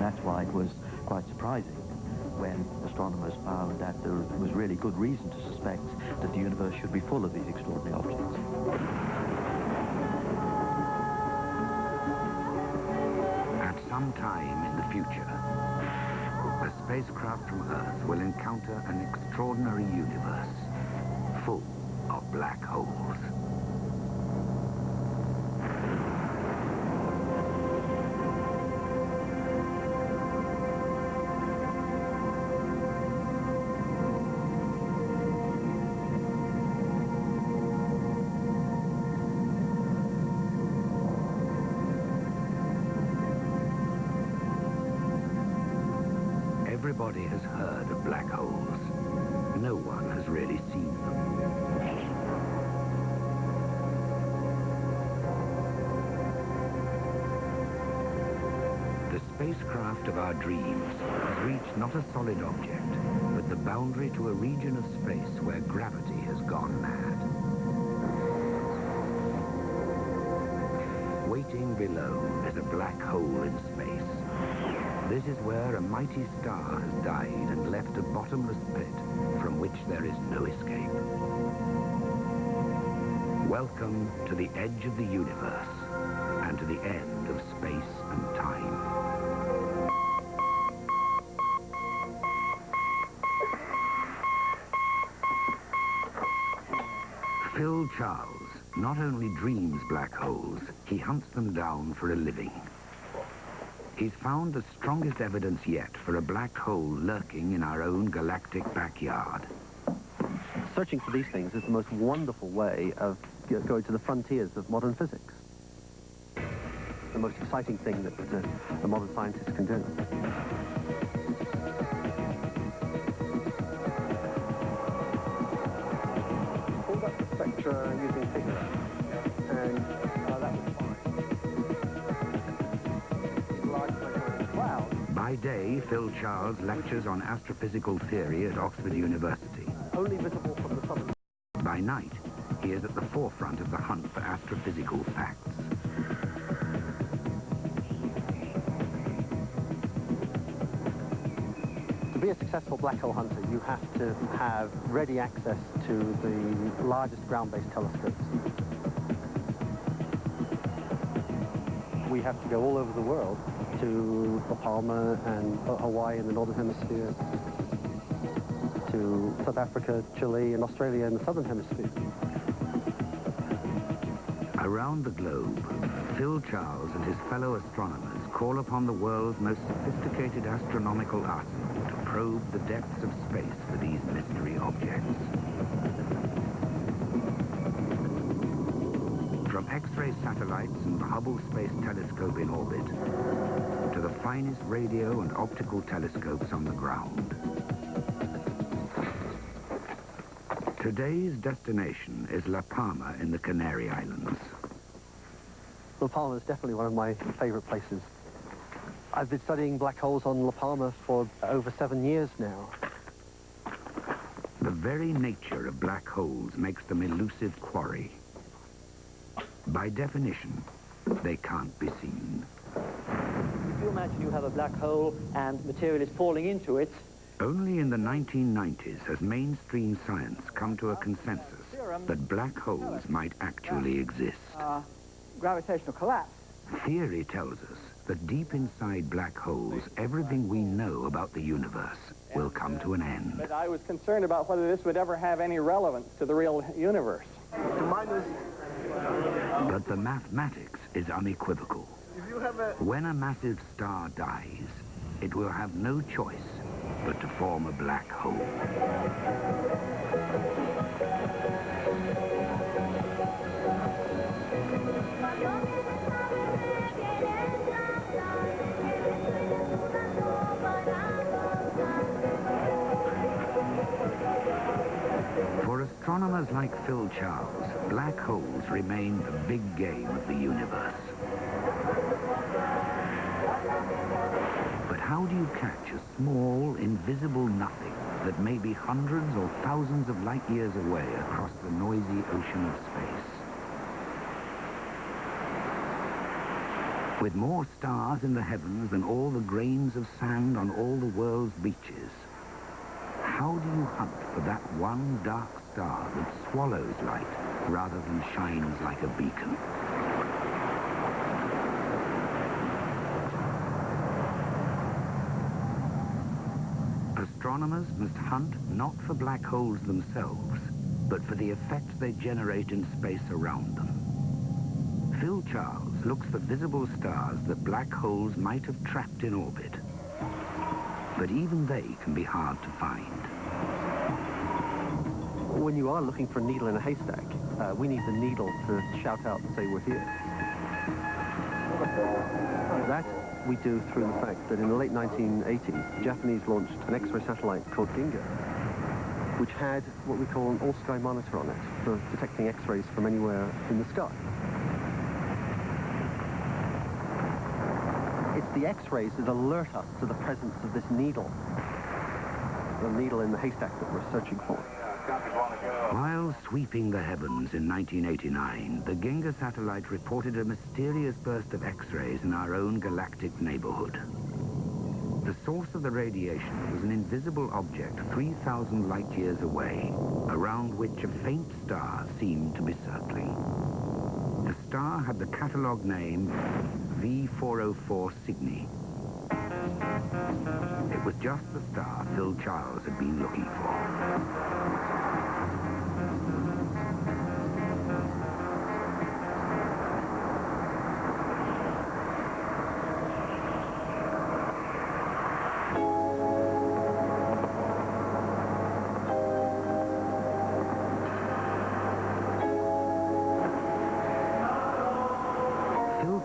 That's why it was quite surprising when astronomers found that there was really good reason to suspect that the universe should be full of these extraordinary objects. At some time in the future, a spacecraft from Earth will encounter an extraordinary universe full of black holes. Everybody has heard of black holes. No one has really seen them. The spacecraft of our dreams has reached not a solid object, but the boundary to a region of space where gravity has gone mad. Waiting below is a black hole in space. This is where a mighty star has died and left a bottomless pit from which there is no escape. Welcome to the edge of the universe and to the end of space and time. Phil Charles not only dreams black holes, he hunts them down for a living. He's found the strongest evidence yet for a black hole lurking in our own galactic backyard. Searching for these things is the most wonderful way of going to the frontiers of modern physics. The most exciting thing that the modern scientists can do. Pulled up the spectra using figure, and that was fine. By day, Phil Charles lectures on astrophysical theory at Oxford University. Only visible from the southern. By night, he is at the forefront of the hunt for astrophysical facts. To be a successful black hole hunter, you have to have ready access to the largest ground-based telescopes. We have to go all over the world, to La Palma and Hawaii in the northern hemisphere, to South Africa, Chile, and Australia in the southern hemisphere. Around the globe, Phil Charles and his fellow astronomers call upon the world's most sophisticated astronomical arsenal to probe the depths of space for these mystery objects. From X-ray satellites and the Hubble Space Telescope in orbit, to the finest radio and optical telescopes on the ground. Today's destination is La Palma in the Canary Islands. La Palma is definitely one of my favorite places. I've been studying black holes on La Palma for over 7 years now. The very nature of black holes makes them elusive quarry. By definition, they can't be seen. If you imagine you have a black hole and material is falling into it. Only in the 1990s has mainstream science come to a consensus that black holes might actually exist. Gravitational collapse. Theory tells us that deep inside black holes, everything we know about the universe will come to an end. But I was concerned about whether this would ever have any relevance to the real universe. But the mathematics is unequivocal. When a massive star dies, it will have no choice but to form a black hole. For astronomers like Phil Charles, black holes remain the big game of the universe. But how do you catch a small, invisible nothing that may be hundreds or thousands of light years away across the noisy ocean of space? With more stars in the heavens than all the grains of sand on all the world's beaches, how do you hunt for that one dark star that swallows light rather than shines like a beacon? Astronomers must hunt not for black holes themselves, but for the effects they generate in space around them. Phil Charles looks for visible stars that black holes might have trapped in orbit. But even they can be hard to find. When you are looking for a needle in a haystack, we need the needle to shout out and say we're here. That we do through the fact that in the late 1980s, the Japanese launched an X-ray satellite called Ginga, which had what we call an all-sky monitor on it for detecting X-rays from anywhere in the sky. It's the X-rays that alert us to the presence of this needle, the needle in the haystack that we're searching for. While sweeping the heavens in 1989, the Ginga satellite reported a mysterious burst of X-rays in our own galactic neighborhood. The source of the radiation was an invisible object 3,000 light-years away, around which a faint star seemed to be circling. The star had the catalogue name V404 Cygni. It was just the star Phil Charles had been looking for.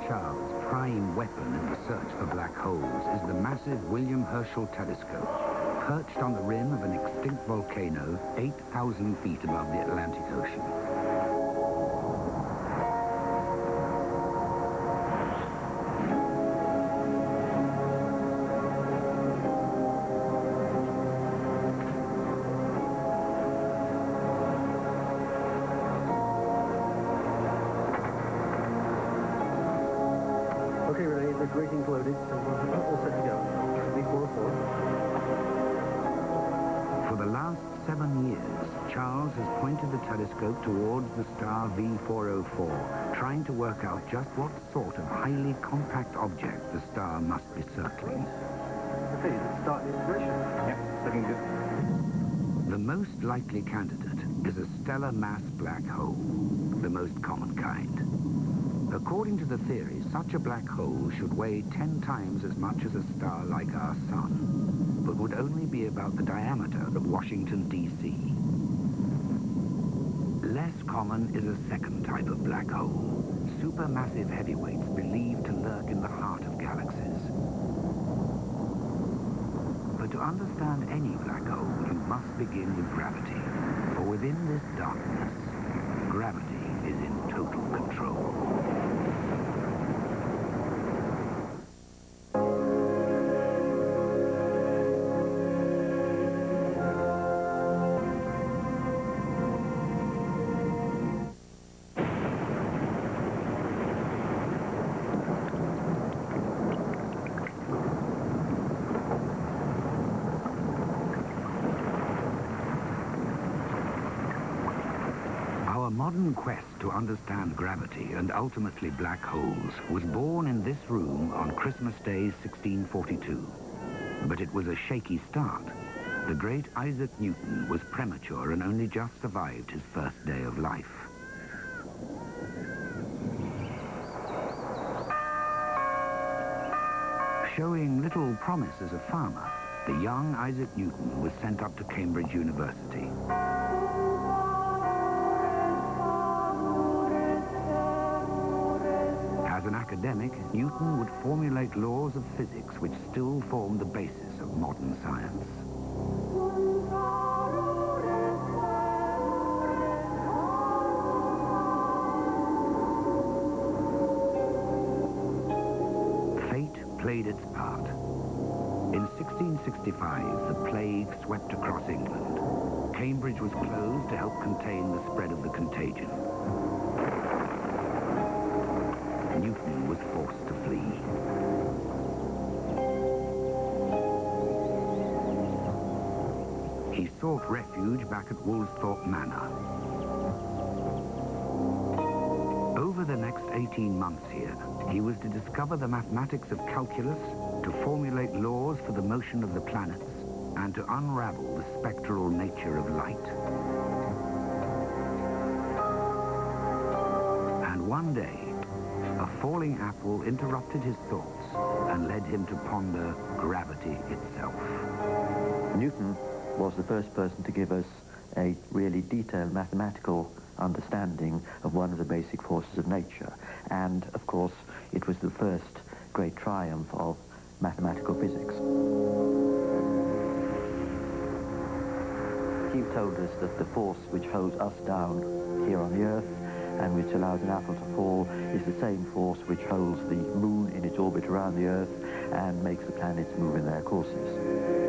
Charles' prime weapon in the search for black holes is the massive William Herschel telescope, perched on the rim of an extinct volcano 8,000 feet above the Atlantic Ocean. Okay, Renee, the grating's loaded, so we're all set to go. V404. For the last 7 years, Charles has pointed the telescope towards the star V404, trying to work out just what sort of highly compact object the star must be circling. Okay, let's start the integration. Yep, looking good. The most likely candidate is a stellar mass black hole, the most common kind. According to the theory, such a black hole should weigh 10 times as much as a star like our sun, but would only be about the diameter of Washington, D.C. Less common is a second type of black hole, supermassive heavyweights believed to lurk in the heart of galaxies. But to understand any black hole, you must begin with gravity, for within this darkness, gravity is in total control. Our modern quest to understand gravity and ultimately black holes was born in this room on Christmas Day 1642. But it was a shaky start. The great Isaac Newton was premature and only just survived his first day of life. Showing little promise as a farmer, the young Isaac Newton was sent up to Cambridge University. As an academic, Newton would formulate laws of physics which still form the basis of modern science. Fate played its part. In 1665, the plague swept across England. Cambridge was closed to help contain the spread of the contagion. Newton was forced to flee. He sought refuge back at Woolsthorpe Manor. Over the next 18 months here, he was to discover the mathematics of calculus, to formulate laws for the motion of the planets, and to unravel the spectral nature of light. And one day, a falling apple interrupted his thoughts and led him to ponder gravity itself. Newton was the first person to give us a really detailed mathematical understanding of one of the basic forces of nature. And, of course, it was the first great triumph of mathematical physics. He told us that the force which holds us down here on the Earth and which allows an apple to fall is the same force which holds the moon in its orbit around the Earth and makes the planets move in their courses.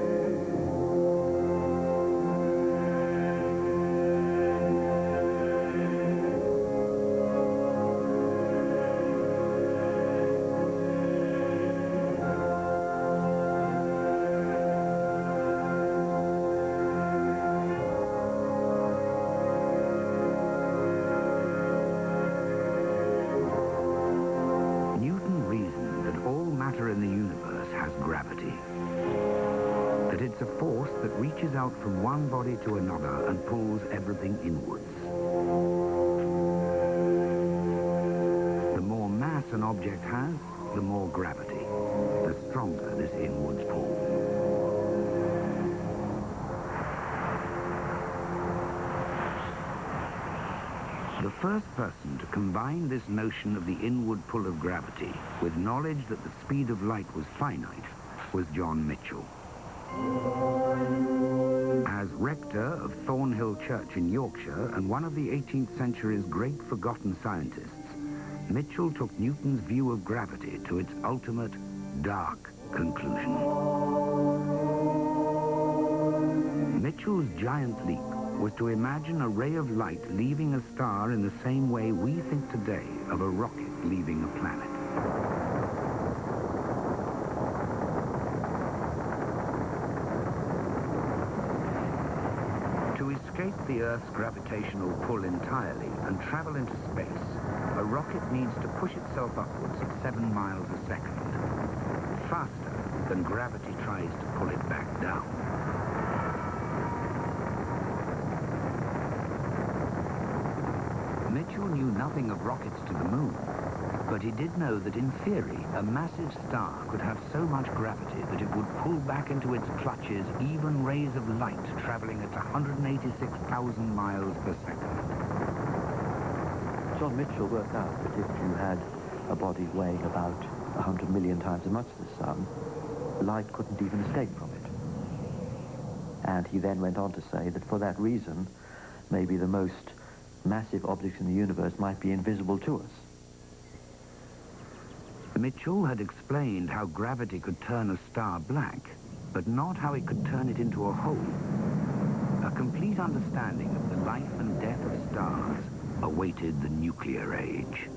It's a force that reaches out from one body to another and pulls everything inwards. The more mass an object has, the more gravity, the stronger this inwards pull. The first person to combine this notion of the inward pull of gravity with knowledge that the speed of light was finite was John Michell. As rector of Thornhill Church in Yorkshire and one of the 18th century's great forgotten scientists, Michell took Newton's view of gravity to its ultimate, dark conclusion. Mitchell's giant leap was to imagine a ray of light leaving a star in the same way we think today of a rocket leaving a planet. To escape the Earth's gravitational pull entirely and travel into space, a rocket needs to push itself upwards at 7 miles a second, faster than gravity tries to pull it back down. Mitchell knew nothing of rockets to the moon, but he did know that in theory, a massive star could have so much gravity that it would pull back into its clutches even rays of light traveling at 186,000 miles per second. John Michell worked out that if you had a body weighing about 100 million times as much as the sun, light couldn't even escape from it. And he then went on to say that for that reason, maybe the most massive objects in the universe might be invisible to us. Mitchell had explained how gravity could turn a star black, but not how it could turn it into a hole. A complete understanding of the life and death of stars awaited the nuclear age.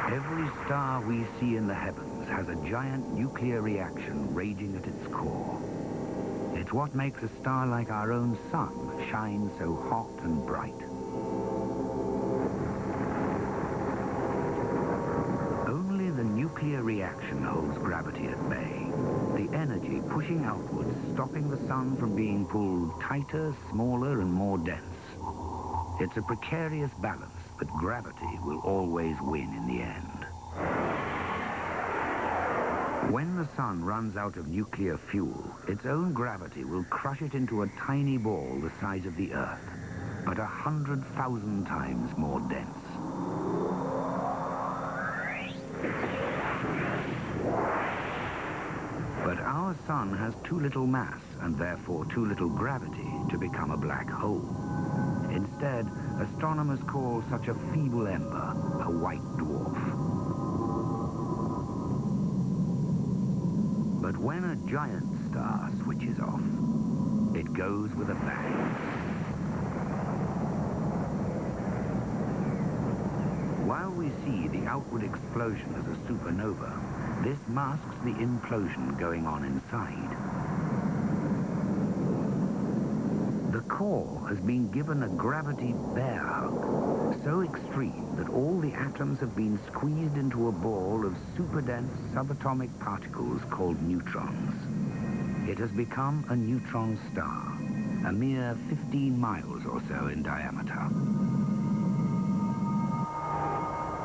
Every star we see in the heavens has a giant nuclear reaction raging at its core. It's what makes a star like our own sun shine so hot and bright. Only the nuclear reaction holds gravity at bay. The energy pushing outwards, stopping the sun from being pulled tighter, smaller, and more dense. It's a precarious balance, but gravity will always win in the end. When the sun runs out of nuclear fuel, its own gravity will crush it into a tiny ball the size of the Earth, but 100,000 times more dense. But our sun has too little mass and therefore too little gravity to become a black hole. Instead, astronomers call such a feeble ember a white dwarf. But when a giant star switches off, it goes with a bang. While we see the outward explosion as a supernova, this masks the implosion going on inside. The core has been given a gravity bear hug, so extreme that all the atoms have been squeezed into a ball of super-dense subatomic particles called neutrons. It has become a neutron star, a mere 15 miles or so in diameter.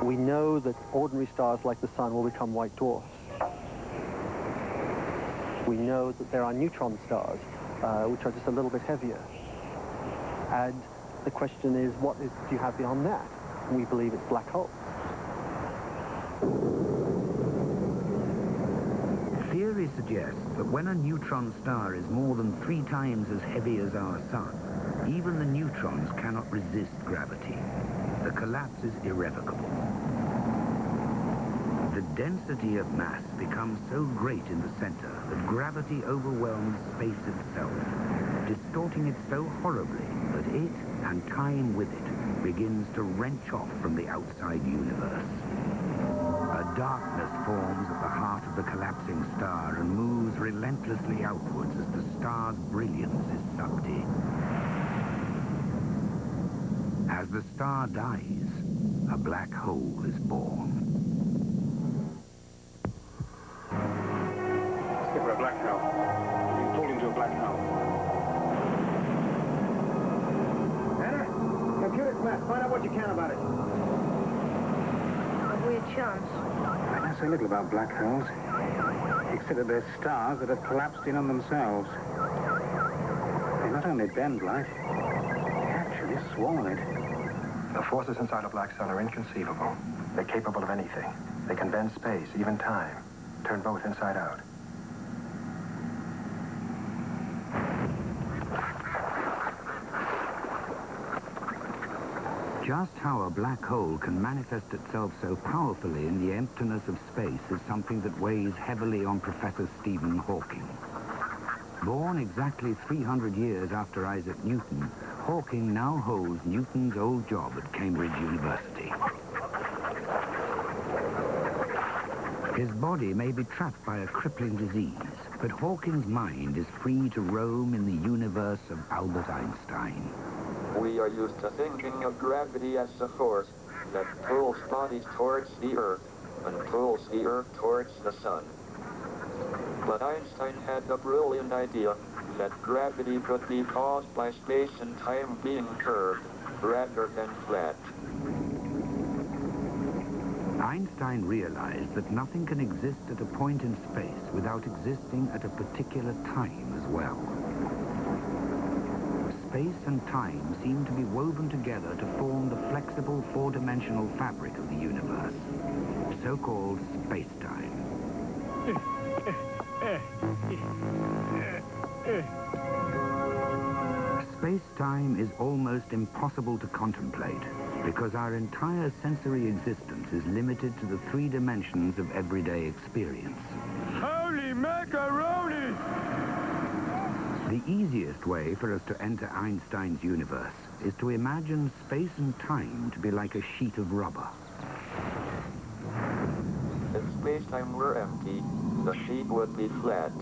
We know that ordinary stars like the Sun will become white dwarfs. We know that there are neutron stars, which are just a little bit heavier. And the question is, what do you have beyond that? And we believe it's black holes. Theory suggests that when a neutron star is more than 3 times as heavy as our Sun, even the neutrons cannot resist gravity. The collapse is irrevocable. The density of mass becomes so great in the center that gravity overwhelms space itself, distorting it so horribly that it, and time with it, begins to wrench off from the outside universe. A darkness forms at the heart of the collapsing star and moves relentlessly outwards as the star's brilliance is sucked in. As the star dies, a black hole is born. Skipper, a black hole. We've been pulled into a black hole. Anna, computer class, find out what you can about it. A weird chance. I know so little about black holes, except that they're stars that have collapsed in on themselves. They not only bend light, they actually swallow it. The forces inside a black sun are inconceivable. They're capable of anything. They can bend space, even time, turn both inside out. Just how a black hole can manifest itself so powerfully in the emptiness of space is something that weighs heavily on Professor Stephen Hawking. Born exactly 300 years after Isaac Newton, Hawking now holds Newton's old job at Cambridge University. His body may be trapped by a crippling disease, but Hawking's mind is free to roam in the universe of Albert Einstein. We are used to thinking of gravity as a force that pulls bodies towards the Earth and pulls the Earth towards the Sun. But Einstein had the brilliant idea that gravity could be caused by space and time being curved rather than flat. Einstein realized that nothing can exist at a point in space without existing at a particular time as well. Space and time seem to be woven together to form the flexible four-dimensional fabric of the universe, so-called space-time. Space-time is almost impossible to contemplate because our entire sensory existence is limited to the 3 dimensions of everyday experience. Holy macaroni! The easiest way for us to enter Einstein's universe is to imagine space and time to be like a sheet of rubber. If space-time were empty, the sheet would be flat.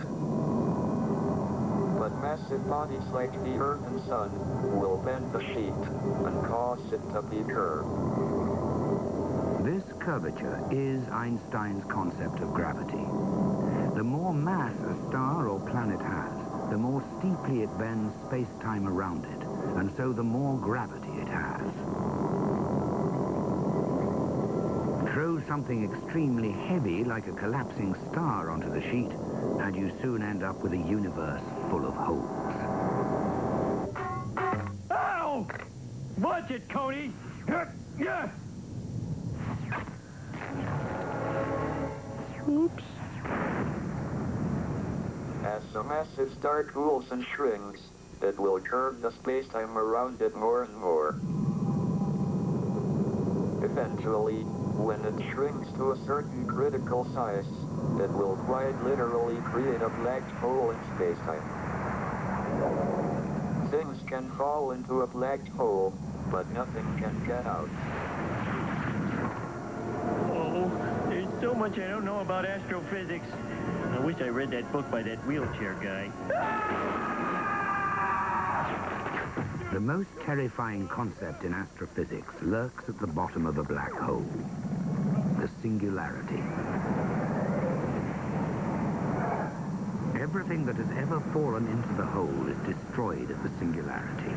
But massive bodies like the Earth and Sun will bend the sheet and cause it to be curved. This curvature is Einstein's concept of gravity. The more mass a star or planet has, the more steeply it bends space-time around it, and so the more gravity it has. Throw something extremely heavy like a collapsing star onto the sheet, and you soon end up with a universe full of holes. Ow! Watch it, Coney! Oops. As the massive star cools and shrinks, it will curve the space-time around it more and more. Eventually, when it shrinks to a certain critical size, It will quite literally create a black hole in space-time. Things can fall into a black hole, but nothing can get out. Oh, there's so much I don't know about astrophysics. I wish I read that book by that wheelchair guy. The most terrifying concept in astrophysics lurks at the bottom of a black hole: the singularity. Everything that has ever fallen into the hole is destroyed at the singularity,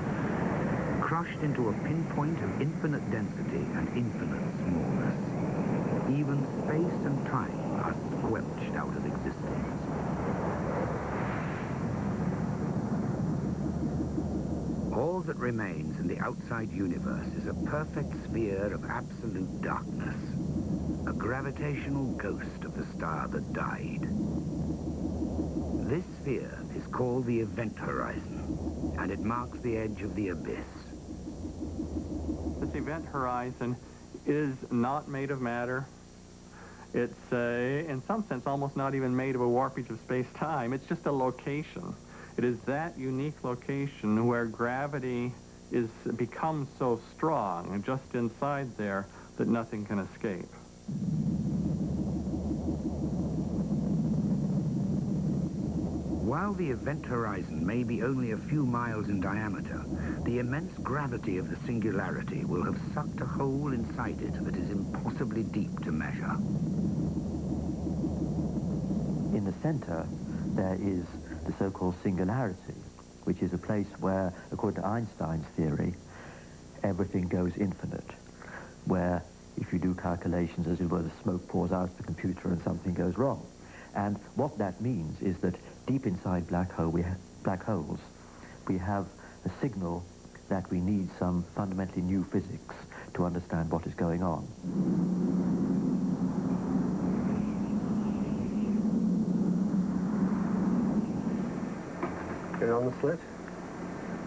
crushed into a pinpoint of infinite density and infinite smallness. Even space and time are squelched out of existence. All that remains in the outside universe is a perfect sphere of absolute darkness, a gravitational ghost of the star that died. This sphere is called the event horizon, and it marks the edge of the abyss. This event horizon is not made of matter. It's, in some sense, almost not even made of a warpage of space-time. It's just a location. It is that unique location where gravity becomes so strong, and just inside there, that nothing can escape. While the event horizon may be only a few miles in diameter, the immense gravity of the singularity will have sucked a hole inside it that is impossibly deep to measure. In the center, there is the so-called singularity, which is a place where, according to Einstein's theory, everything goes infinite, where if you do calculations, as it were, the smoke pours out of the computer and something goes wrong. And what that means is that deep inside black holes, we have a signal that we need some fundamentally new physics to understand what is going on. Get it on the slit.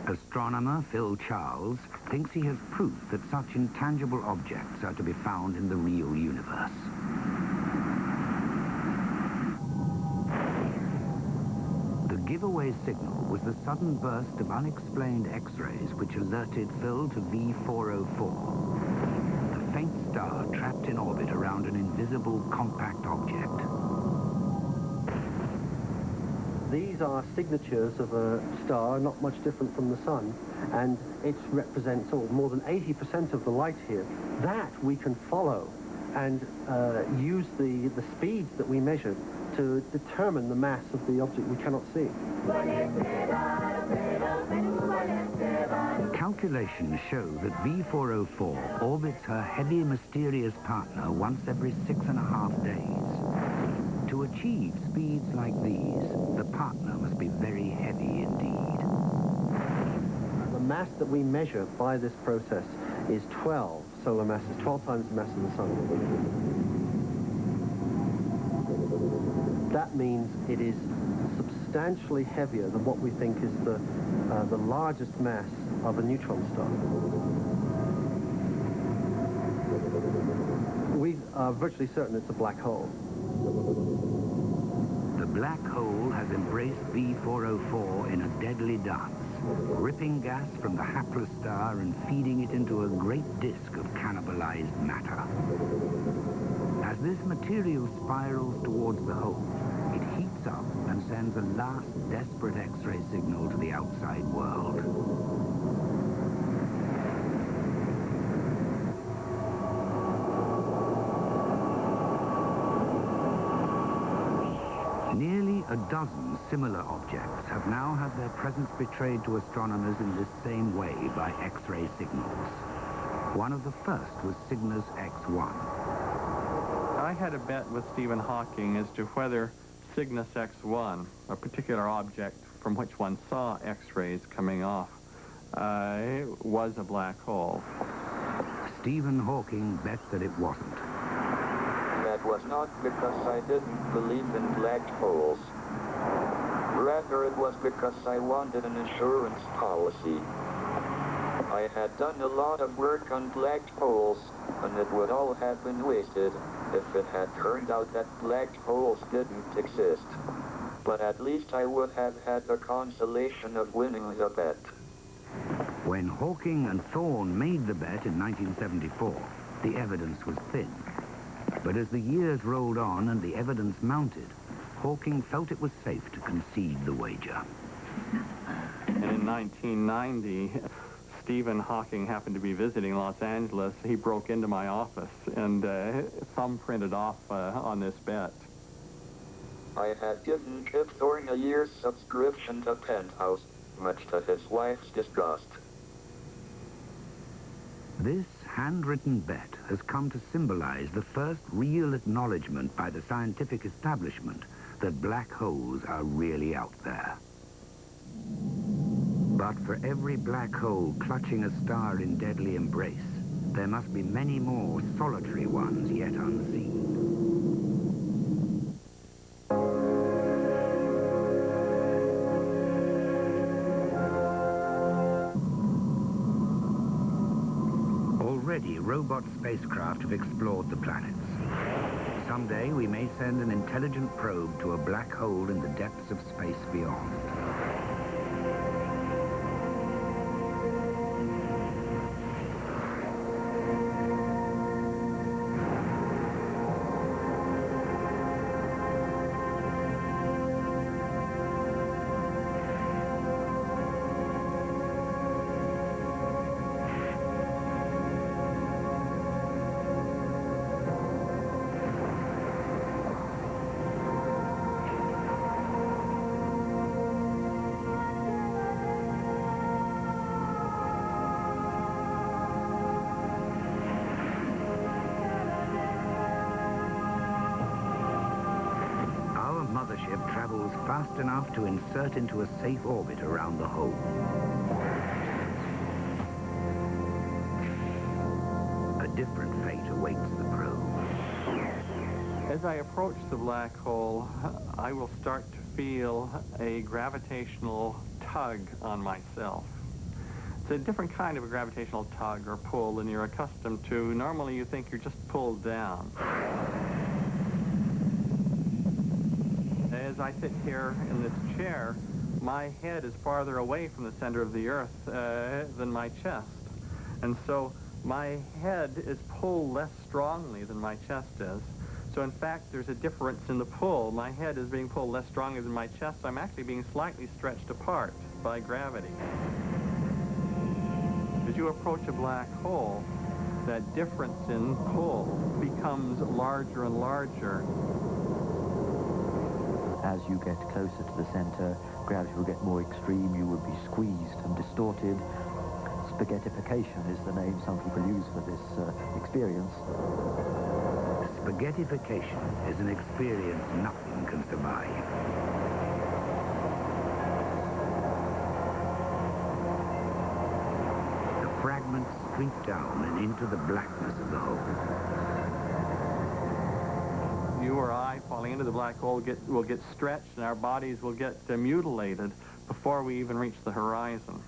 Astronomer Phil Charles thinks he has proof that such intangible objects are to be found in the real universe. The giveaway signal was the sudden burst of unexplained X-rays which alerted Phil to V404, the faint star trapped in orbit around an invisible compact object. These are signatures of a star not much different from the sun, and it represents more than 80% of the light here. That we can follow and use the speeds that we measured to determine the mass of the object we cannot see. Calculations show that V404 orbits her heavy, mysterious partner once every 6.5 days. To achieve speeds like these, the partner must be very heavy indeed. The mass that we measure by this process is 12 solar masses, 12 times the mass of the sun. That means it is substantially heavier than what we think is the largest mass of a neutron star. We are virtually certain it's a black hole. The black hole has embraced V404 in a deadly dance, ripping gas from the hapless star and feeding it into a great disk of cannibalized matter. As this material spirals towards the hole, it heats up and sends a last desperate X-ray signal to the outside world. Nearly a dozen similar objects have now had their presence betrayed to astronomers in this same way by X-ray signals. One of the first was Cygnus X1. I had a bet with Stephen Hawking as to whether Cygnus X1, a particular object from which one saw X-rays coming off, was a black hole. Stephen Hawking bet that it wasn't. That was not because I didn't believe in black holes. Rather, it was because I wanted an insurance policy. I had done a lot of work on black holes, and it would all have been wasted if it had turned out that black holes didn't exist. But at least I would have had the consolation of winning the bet. When Hawking and Thorne made the bet in 1974, the evidence was thin. But as the years rolled on and the evidence mounted, Hawking felt it was safe to concede the wager. And in 1990, Stephen Hawking happened to be visiting Los Angeles. He broke into my office and thumbprinted off on this bet. I had given Kip Thorne a year's subscription to Penthouse, much to his wife's disgust. This handwritten bet has come to symbolize the first real acknowledgement by the scientific establishment that black holes are really out there. But for every black hole clutching a star in deadly embrace, there must be many more solitary ones yet unseen. Already, robot spacecraft have explored the planets. Someday, we may send an intelligent probe to a black hole in the depths of space beyond. Mothership travels fast enough to insert into a safe orbit around the hole. A different fate awaits the probe. As I approach the black hole, I will start to feel a gravitational tug on myself. It's a different kind of a gravitational tug or pull than you're accustomed to. Normally you think you're just pulled down. As I sit here in this chair, my head is farther away from the center of the earth than my chest. And so my head is pulled less strongly than my chest is. So in fact, there's a difference in the pull. My head is being pulled less strongly than my chest, so I'm actually being slightly stretched apart by gravity. As you approach a black hole, that difference in pull becomes larger and larger. As you get closer to the center, gravity will get more extreme, you will be squeezed and distorted. Spaghettification is the name some people use for this experience. Spaghettification is an experience nothing can survive. The fragments streak down and into the blackness of the hole. You or I falling into the black hole will get stretched and our bodies will get mutilated before we even reach the horizon.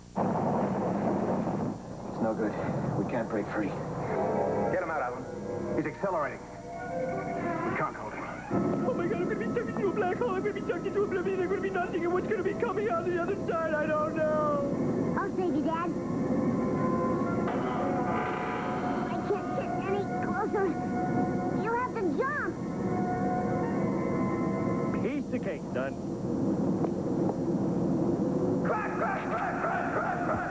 It's no good. We can't break free. Get him out, Alan. He's accelerating. We can't hold him. Oh my God, I'm going to be sucked into a black hole. I'm going to be sucked into oblivion. There's going to be nothing, and what's going to be coming out the other side, I don't know. I'll save you, Dad. I can't get any closer. You have to jump. Piece of cake, son. Crash, crash, crash, crash, crash, crash,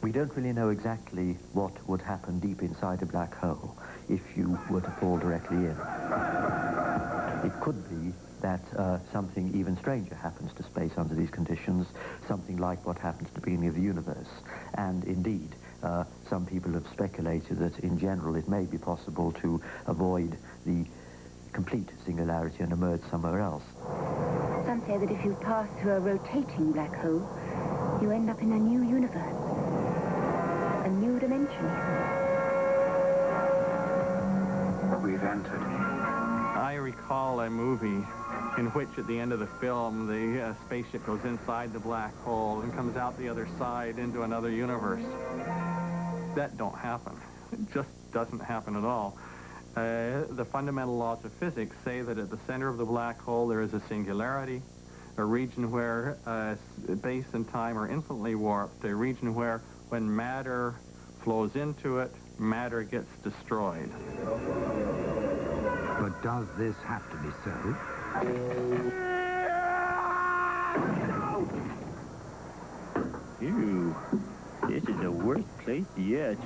We don't really know exactly what would happen deep inside a black hole if you were to fall directly in. It could be that something even stranger happens to space under these conditions, something like what happened at the beginning of the universe. And indeed, some people have speculated that in general it may be possible to avoid the complete singularity and emerge somewhere else. Some say that if you pass through a rotating black hole, you end up in a new universe, a new dimension. We've entered. I recall a movie in which at the end of the film the spaceship goes inside the black hole and comes out the other side into another universe. That don't happen. It just doesn't happen at all. The fundamental laws of physics say that at the center of the black hole there is a singularity, a region where space and time are infinitely warped, a region where when matter flows into it, matter gets destroyed. But does this have to be so? Ew, this is the worst place yet.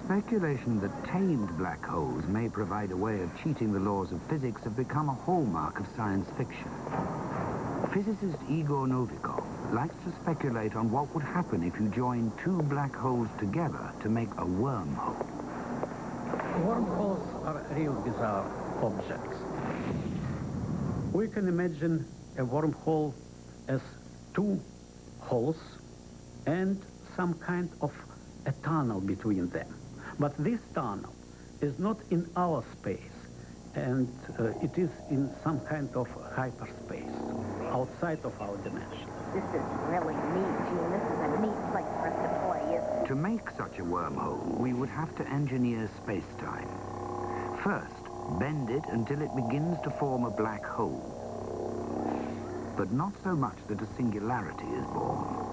Speculation that tamed black holes may provide a way of cheating the laws of physics have become a hallmark of science fiction. Physicist Igor Novikov likes to speculate on what would happen if you join two black holes together to make a wormhole. Wormholes are real bizarre objects. We can imagine a wormhole as two holes and some kind of a tunnel between them. But this tunnel is not in our space, and it is in some kind of hyperspace, outside of our dimension. This is really neat, Gene. This is a neat place for us to play, isn't it? To make such a wormhole, we would have to engineer space-time. First, bend it until it begins to form a black hole. But not so much that a singularity is born.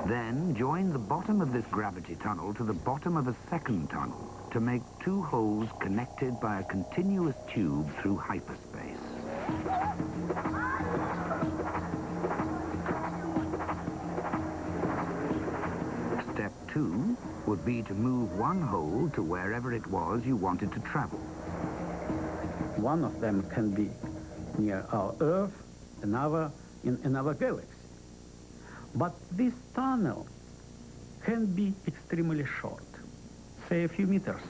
Then join the bottom of this gravity tunnel to the bottom of a second tunnel to make two holes connected by a continuous tube through hyperspace. Step 2 would be to move one hole to wherever it was you wanted to travel. One of them can be near our Earth, another in another galaxy. But this tunnel can be extremely short, say a few meters.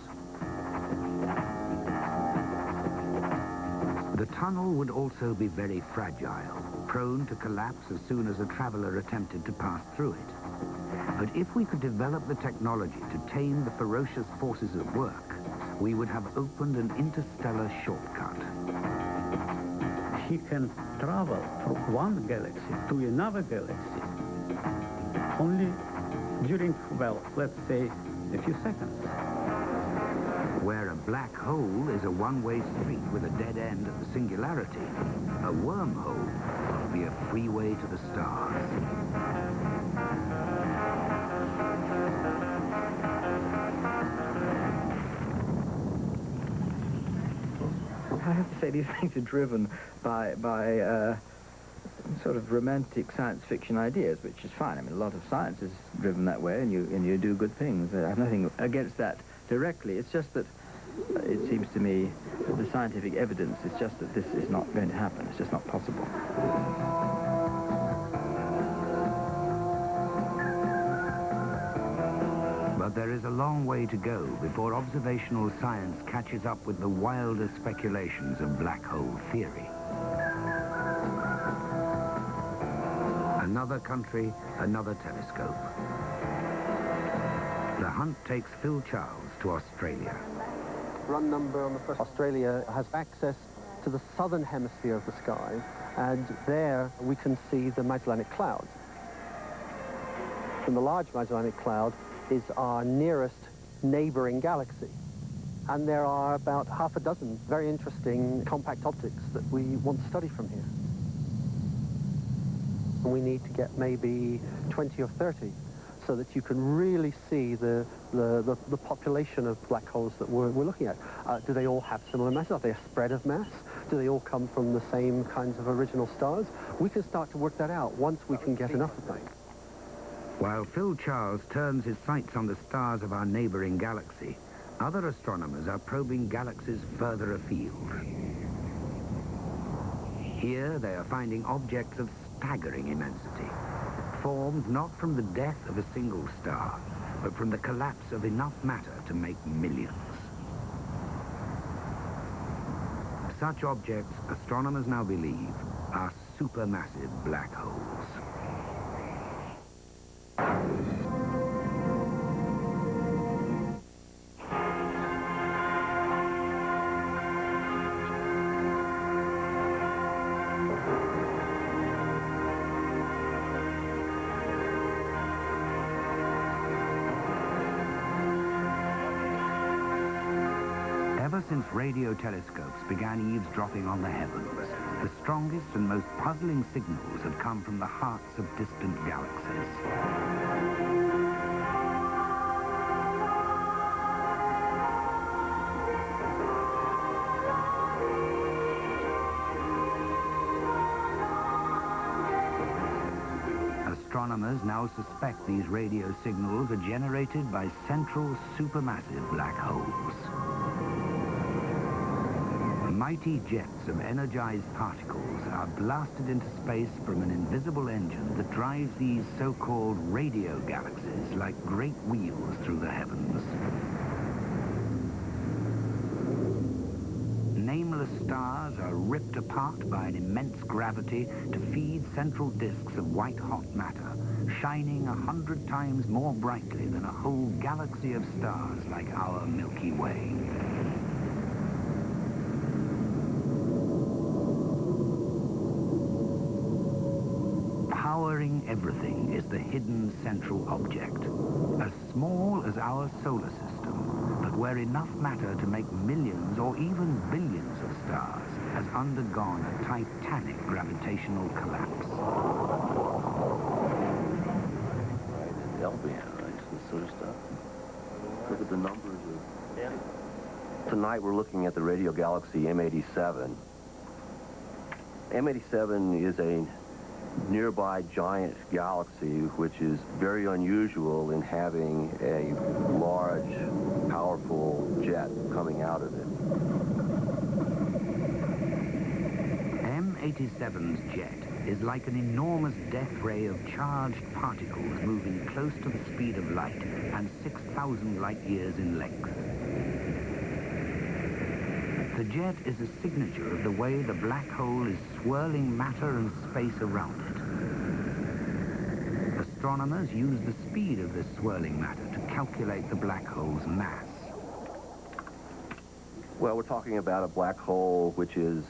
The tunnel would also be very fragile, prone to collapse as soon as a traveler attempted to pass through it. But if we could develop the technology to tame the ferocious forces at work, we would have opened an interstellar shortcut. He can travel from one galaxy to another galaxy only during, well, let's say, a few seconds. Where a black hole is a one-way street with a dead end at the singularity, a wormhole will be a freeway to the stars. I have to say these things are driven by sort of romantic science fiction ideas, which is fine. I mean, a lot of science is driven that way, and you do good things. I have nothing against that directly. It's just that it seems to me that the scientific evidence is just that this is not going to happen. It's just not possible. But there is a long way to go before observational science catches up with the wilder speculations of black hole theory. Another country, another telescope. The hunt takes Phil Charles to Australia. Run number on the first. Australia has access to the southern hemisphere of the sky, and there we can see the Magellanic Cloud. And the Large Magellanic Cloud is our nearest neighboring galaxy. And there are about half a dozen very interesting compact objects that we want to study from here. And we need to get maybe 20 or 30 so that you can really see the population of black holes that we're looking at. Do they all have similar mass? Are they a spread of mass? Do they all come from the same kinds of original stars? We can start to work that out once we can get enough of them. While Phil Charles turns his sights on the stars of our neighboring galaxy, other astronomers are probing galaxies further afield. Here they are finding objects of staggering immensity, formed not from the death of a single star, but from the collapse of enough matter to make millions. Such objects, astronomers now believe, are supermassive black holes. since radio telescopes began eavesdropping on the heavens, the strongest and most puzzling signals have come from the hearts of distant galaxies. Astronomers now suspect these radio signals are generated by central supermassive black holes. Mighty jets of energized particles are blasted into space from an invisible engine that drives these so-called radio galaxies like great wheels through the heavens. Nameless stars are ripped apart by an immense gravity to feed central disks of white-hot matter, shining 100 times more brightly than a whole galaxy of stars like our Milky Way. Powering everything is the hidden central object, as small as our solar system, but where enough matter to make millions or even billions of stars has undergone a titanic gravitational collapse. Right, L-band, right, this sort of stuff. Look at the numbers of... Yeah. Tonight we're looking at the radio galaxy M87. M87 is a nearby giant galaxy which is very unusual in having a large, powerful jet coming out of it. M87's jet is like an enormous death ray of charged particles moving close to the speed of light and 6,000 light years in length. The jet is a signature of the way the black hole is swirling matter and space around it. Astronomers use the speed of this swirling matter to calculate the black hole's mass. Well, we're talking about a black hole which is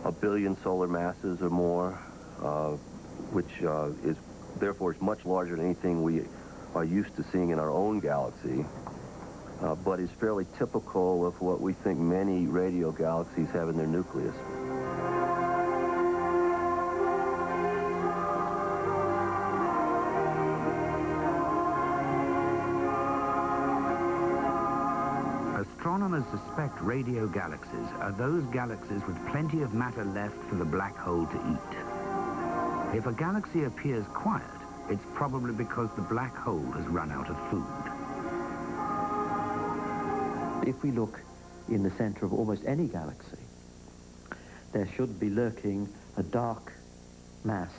1 billion solar masses or more, which is therefore is much larger than anything we are used to seeing in our own galaxy. But is fairly typical of what we think many radio galaxies have in their nucleus. Astronomers suspect radio galaxies are those galaxies with plenty of matter left for the black hole to eat. If a galaxy appears quiet, it's probably because the black hole has run out of food. If we look in the center of almost any galaxy, there should be lurking a dark mass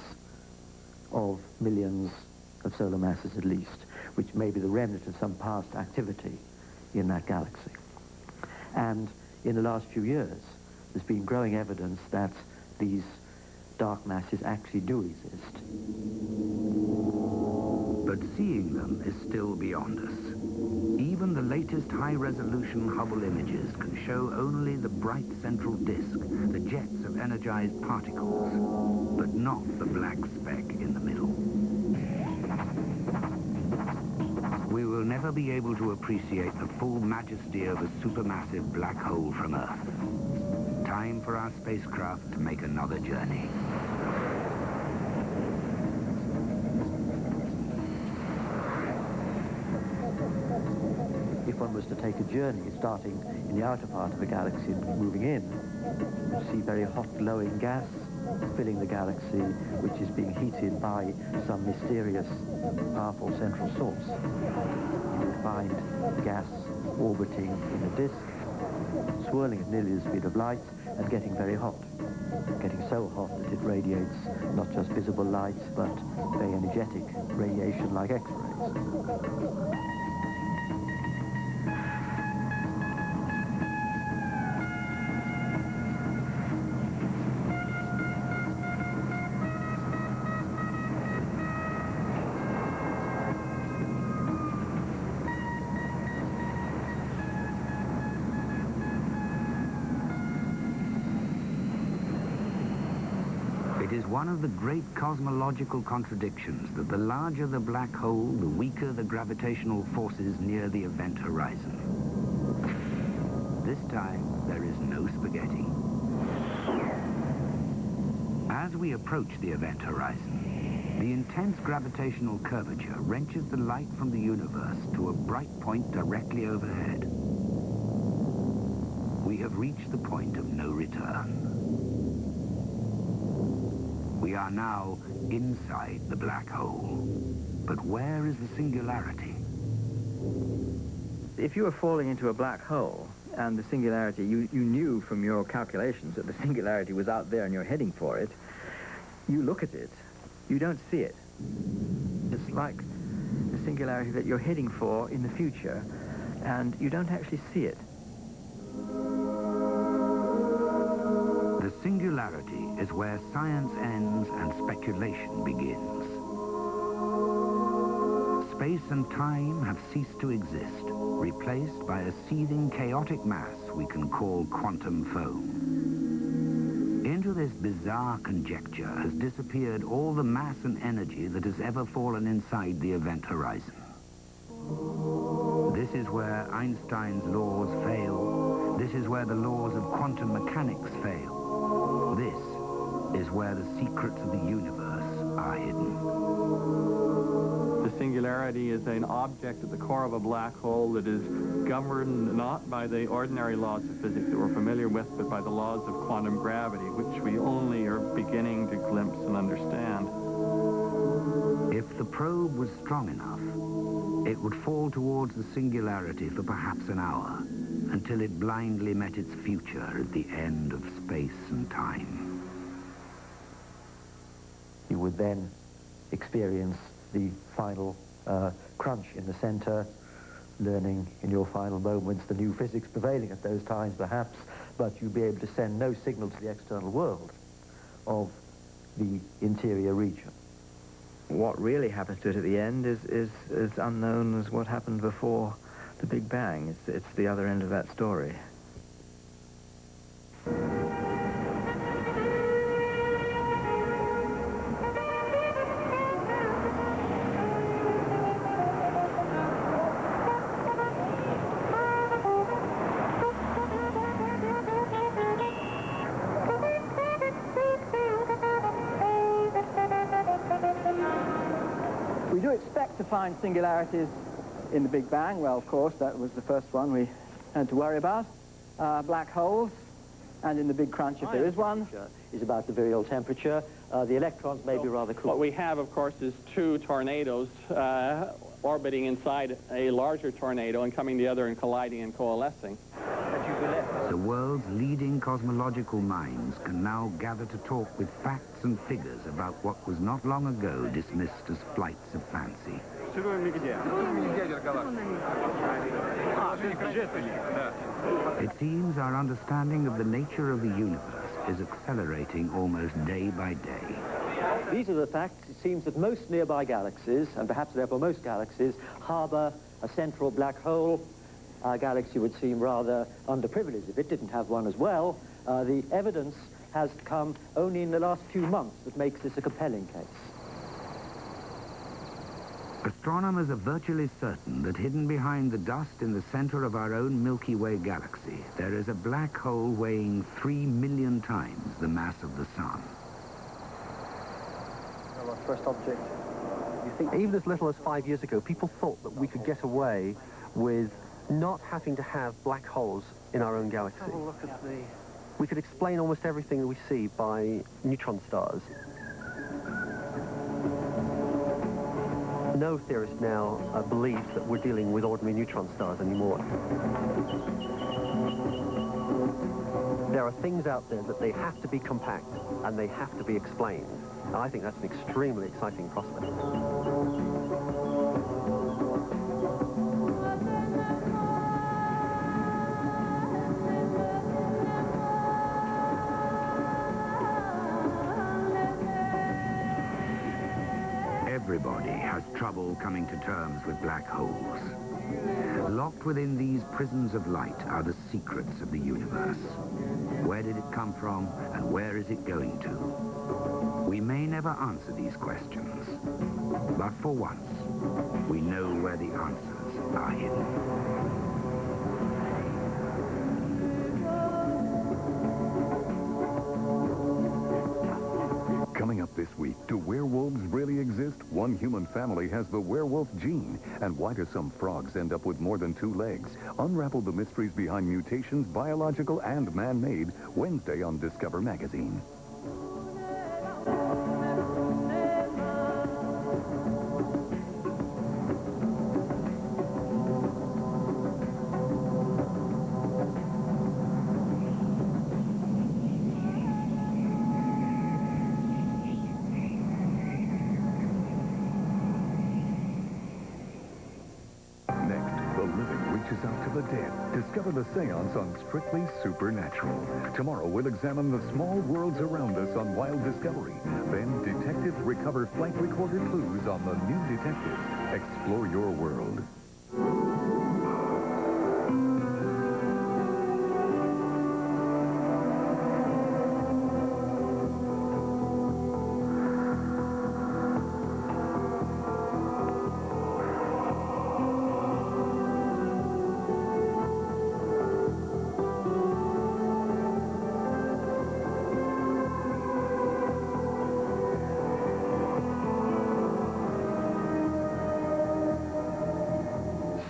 of millions of solar masses at least, which may be the remnant of some past activity in that galaxy. And in the last few years, there's been growing evidence that these dark masses actually do exist. But seeing them is still beyond us. Even the latest high-resolution Hubble images can show only the bright central disk, the jets of energized particles, but not the black speck in the middle. We will never be able to appreciate the full majesty of a supermassive black hole from Earth. Time for our spacecraft to make another journey. If one was to take a journey starting in the outer part of a galaxy and moving in, you see very hot glowing gas filling the galaxy, which is being heated by some mysterious, powerful central source. You would find gas orbiting in a disk, swirling at nearly the speed of light and getting very hot. Getting so hot that it radiates not just visible light, but very energetic radiation like X-rays. It is one of the great cosmological contradictions that the larger the black hole, the weaker the gravitational forces near the event horizon. this time, there is no spaghetti. As we approach the event horizon, the intense gravitational curvature wrenches the light from the universe to a bright point directly overhead. We have reached the point of no return. We are now inside the black hole. But where is the singularity? If you were falling into a black hole and the singularity, you knew from your calculations that the singularity was out there and you're heading for it, you look at it, you don't see it. It's like the singularity that you're heading for in the future, and you don't actually see it. The singularity is where science ends and speculation begins. Space and time have ceased to exist, replaced by a seething, chaotic mass we can call quantum foam. Into this bizarre conjecture has disappeared all the mass and energy that has ever fallen inside the event horizon. This is where Einstein's laws fail. This is where the laws of quantum mechanics fail. This is where the secrets of the universe are hidden. The singularity is an object at the core of a black hole that is governed not by the ordinary laws of physics that we're familiar with, but by the laws of quantum gravity, which we only are beginning to glimpse and understand. If the probe was strong enough, it would fall towards the singularity for perhaps an hour, until it blindly met its future at the end of space and time. You would then experience the final crunch in the center, learning in your final moments the new physics prevailing at those times perhaps, but you'd be able to send no signal to the external world of the interior region. What really happens to it at the end is as unknown as what happened before the Big Bang. It's the other end of that story. We do expect to find singularities in the Big Bang. Well, of course, that was the first one we had to worry about. Black holes, and in the Big Crunch, if there is one, is about the virial temperature. The electrons may be rather cool. What we have, of course, is two tornadoes orbiting inside a larger tornado and coming together and colliding and coalescing. The world's leading cosmological minds can now gather to talk with facts and figures about what was not long ago dismissed as flights of fancy. It seems our understanding of the nature of the universe is accelerating almost day by day. These are the facts. It seems that most nearby galaxies, and perhaps therefore most galaxies, harbor a central black hole. Our galaxy would seem rather underprivileged if it didn't have one as well. The evidence has come only in the last few months that makes this a compelling case. Astronomers are virtually certain that hidden behind the dust in the center of our own Milky Way galaxy, there is a black hole weighing 3 million times the mass of the Sun. Our first object. You think even as little as 5 years ago, people thought that we could get away with not having to have black holes in our own galaxy. Have a look at the... We could explain almost everything that we see by neutron stars. No theorist now believes that we're dealing with ordinary neutron stars anymore. There are things out there that they have to be compact and they have to be explained. And I think that's an extremely exciting prospect. Everybody has trouble coming to terms with black holes. Locked within these prisons of light are the secrets of the universe. Where did it come from, and where is it going to? We may never answer these questions, but for once, we know where the answers are hidden. this week. Do werewolves really exist? One human family has the werewolf gene. And why do some frogs end up with more than 2 legs? Unravel the mysteries behind mutations, biological and man-made, Wednesday on Discover Magazine. Out to the dead. Discover the seance on Strictly Supernatural. Tomorrow we'll examine the small worlds around us on Wild Discovery. Then detectives recover flight recorder clues on The New Detectives. Explore your world.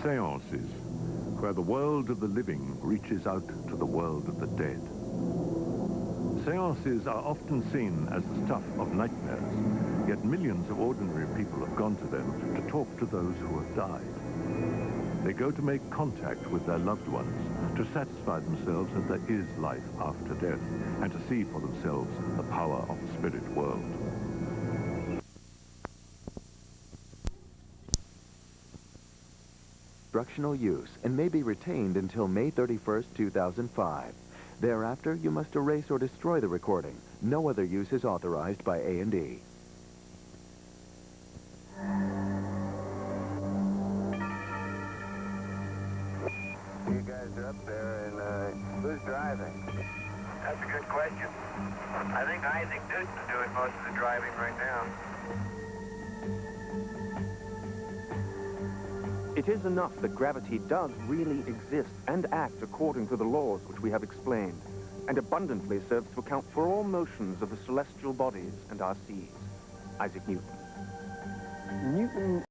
Seances, where the world of the living reaches out to the world of the dead. Seances are often seen as the stuff of nightmares, yet millions of ordinary people have gone to them to talk to those who have died. They go to make contact with their loved ones, to satisfy themselves that there is life after death, and to see for themselves the power of the spirit world. Instructional use and may be retained until May 31st, 2005. Thereafter, you must erase or destroy the recording. No other use is authorized by A&E. You guys are up there, and who's driving? That's a good question. I think Isaac Newton's doing most of the driving right now. It is enough that gravity does really exist and act according to the laws which we have explained, and abundantly serves to account for all motions of the celestial bodies and our seas. Isaac Newton. Newton...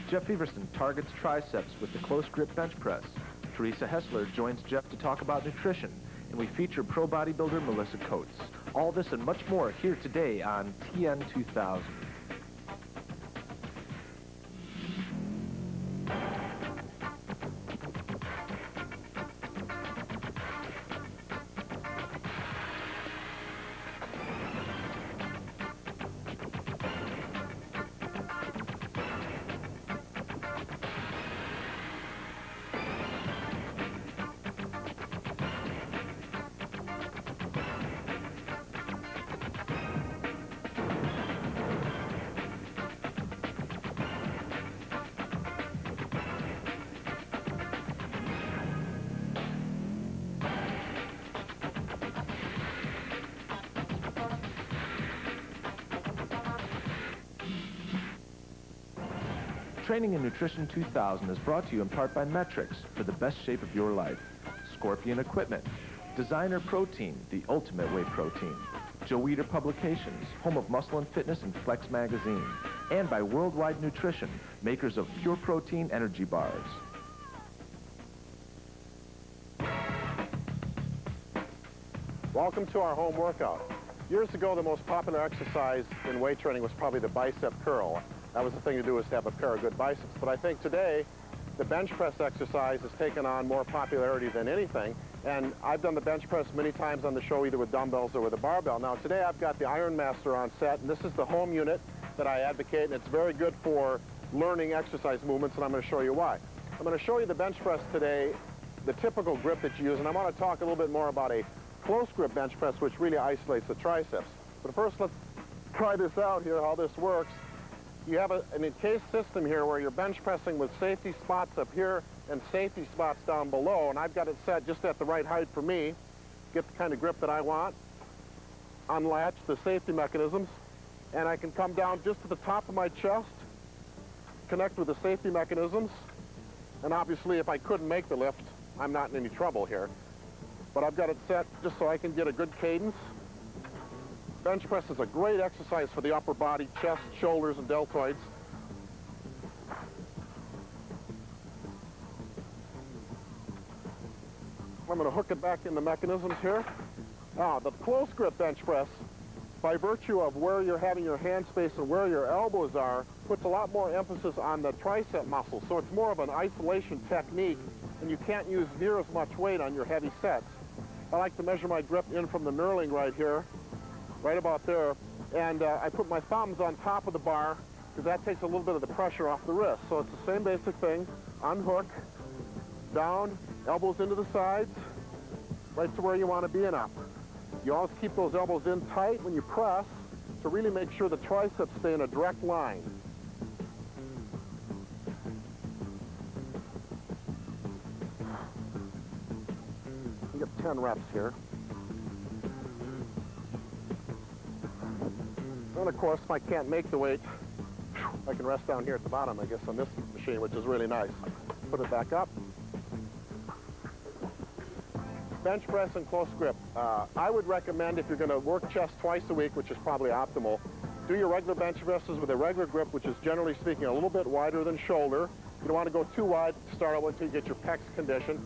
Jeff Everson targets triceps with the close grip bench press. Teresa Hessler joins Jeff to talk about nutrition, and we feature pro bodybuilder Melissa Coates. All this and much more here today on TN 2000. Training in Nutrition 2000 is brought to you in part by Metrics for the best shape of your life. Scorpion Equipment, Designer Protein, the ultimate whey protein. Joe Weider Publications, home of Muscle and Fitness and Flex Magazine. And by Worldwide Nutrition, makers of pure protein energy bars. Welcome to our home workout. Years ago, the most popular exercise in weight training was probably the bicep curl. That was the thing to do, was to have a pair of good biceps. But I think today, the bench press exercise has taken on more popularity than anything. And I've done the bench press many times on the show, either with dumbbells or with a barbell. Now, today I've got the Iron Master on set, and this is the home unit that I advocate, and it's very good for learning exercise movements, and I'm going to show you why. I'm going to show you the bench press today, the typical grip that you use, and I want to talk a little bit more about a close grip bench press, which really isolates the triceps. But first, let's try this out here, how this works. You have an encased system here where you're bench pressing with safety spots up here and safety spots down below, and I've got it set just at the right height for me. Get the kind of grip that I want. Unlatch the safety mechanisms, and I can come down just to the top of my chest, connect with the safety mechanisms, and obviously if I couldn't make the lift, I'm not in any trouble here. but I've got it set just so I can get a good cadence. Bench press is a great exercise for the upper body, chest, shoulders, and deltoids. I'm going to hook it back in the mechanisms here. Now, the close grip bench press, by virtue of where you're having your hand space and where your elbows are, puts a lot more emphasis on the tricep muscle. So it's more of an isolation technique, and you can't use near as much weight on your heavy sets. I like to measure my grip in from the knurling right here, right about there, and I put my thumbs on top of the bar because that takes a little bit of the pressure off the wrist. So it's the same basic thing. Unhook, down, elbows into the sides, right to where you want to be and up. You always keep those elbows in tight when you press to really make sure the triceps stay in a direct line. You get 10 reps here. And of course, if I can't make the weight, I can rest down here at the bottom, I guess, on this machine, which is really nice. Put it back up. Bench press and close grip. I would recommend, if you're going to work chest twice a week, which is probably optimal, do your regular bench presses with a regular grip, which is generally speaking a little bit wider than shoulder. You don't want to go too wide to start out with until you get your pecs conditioned.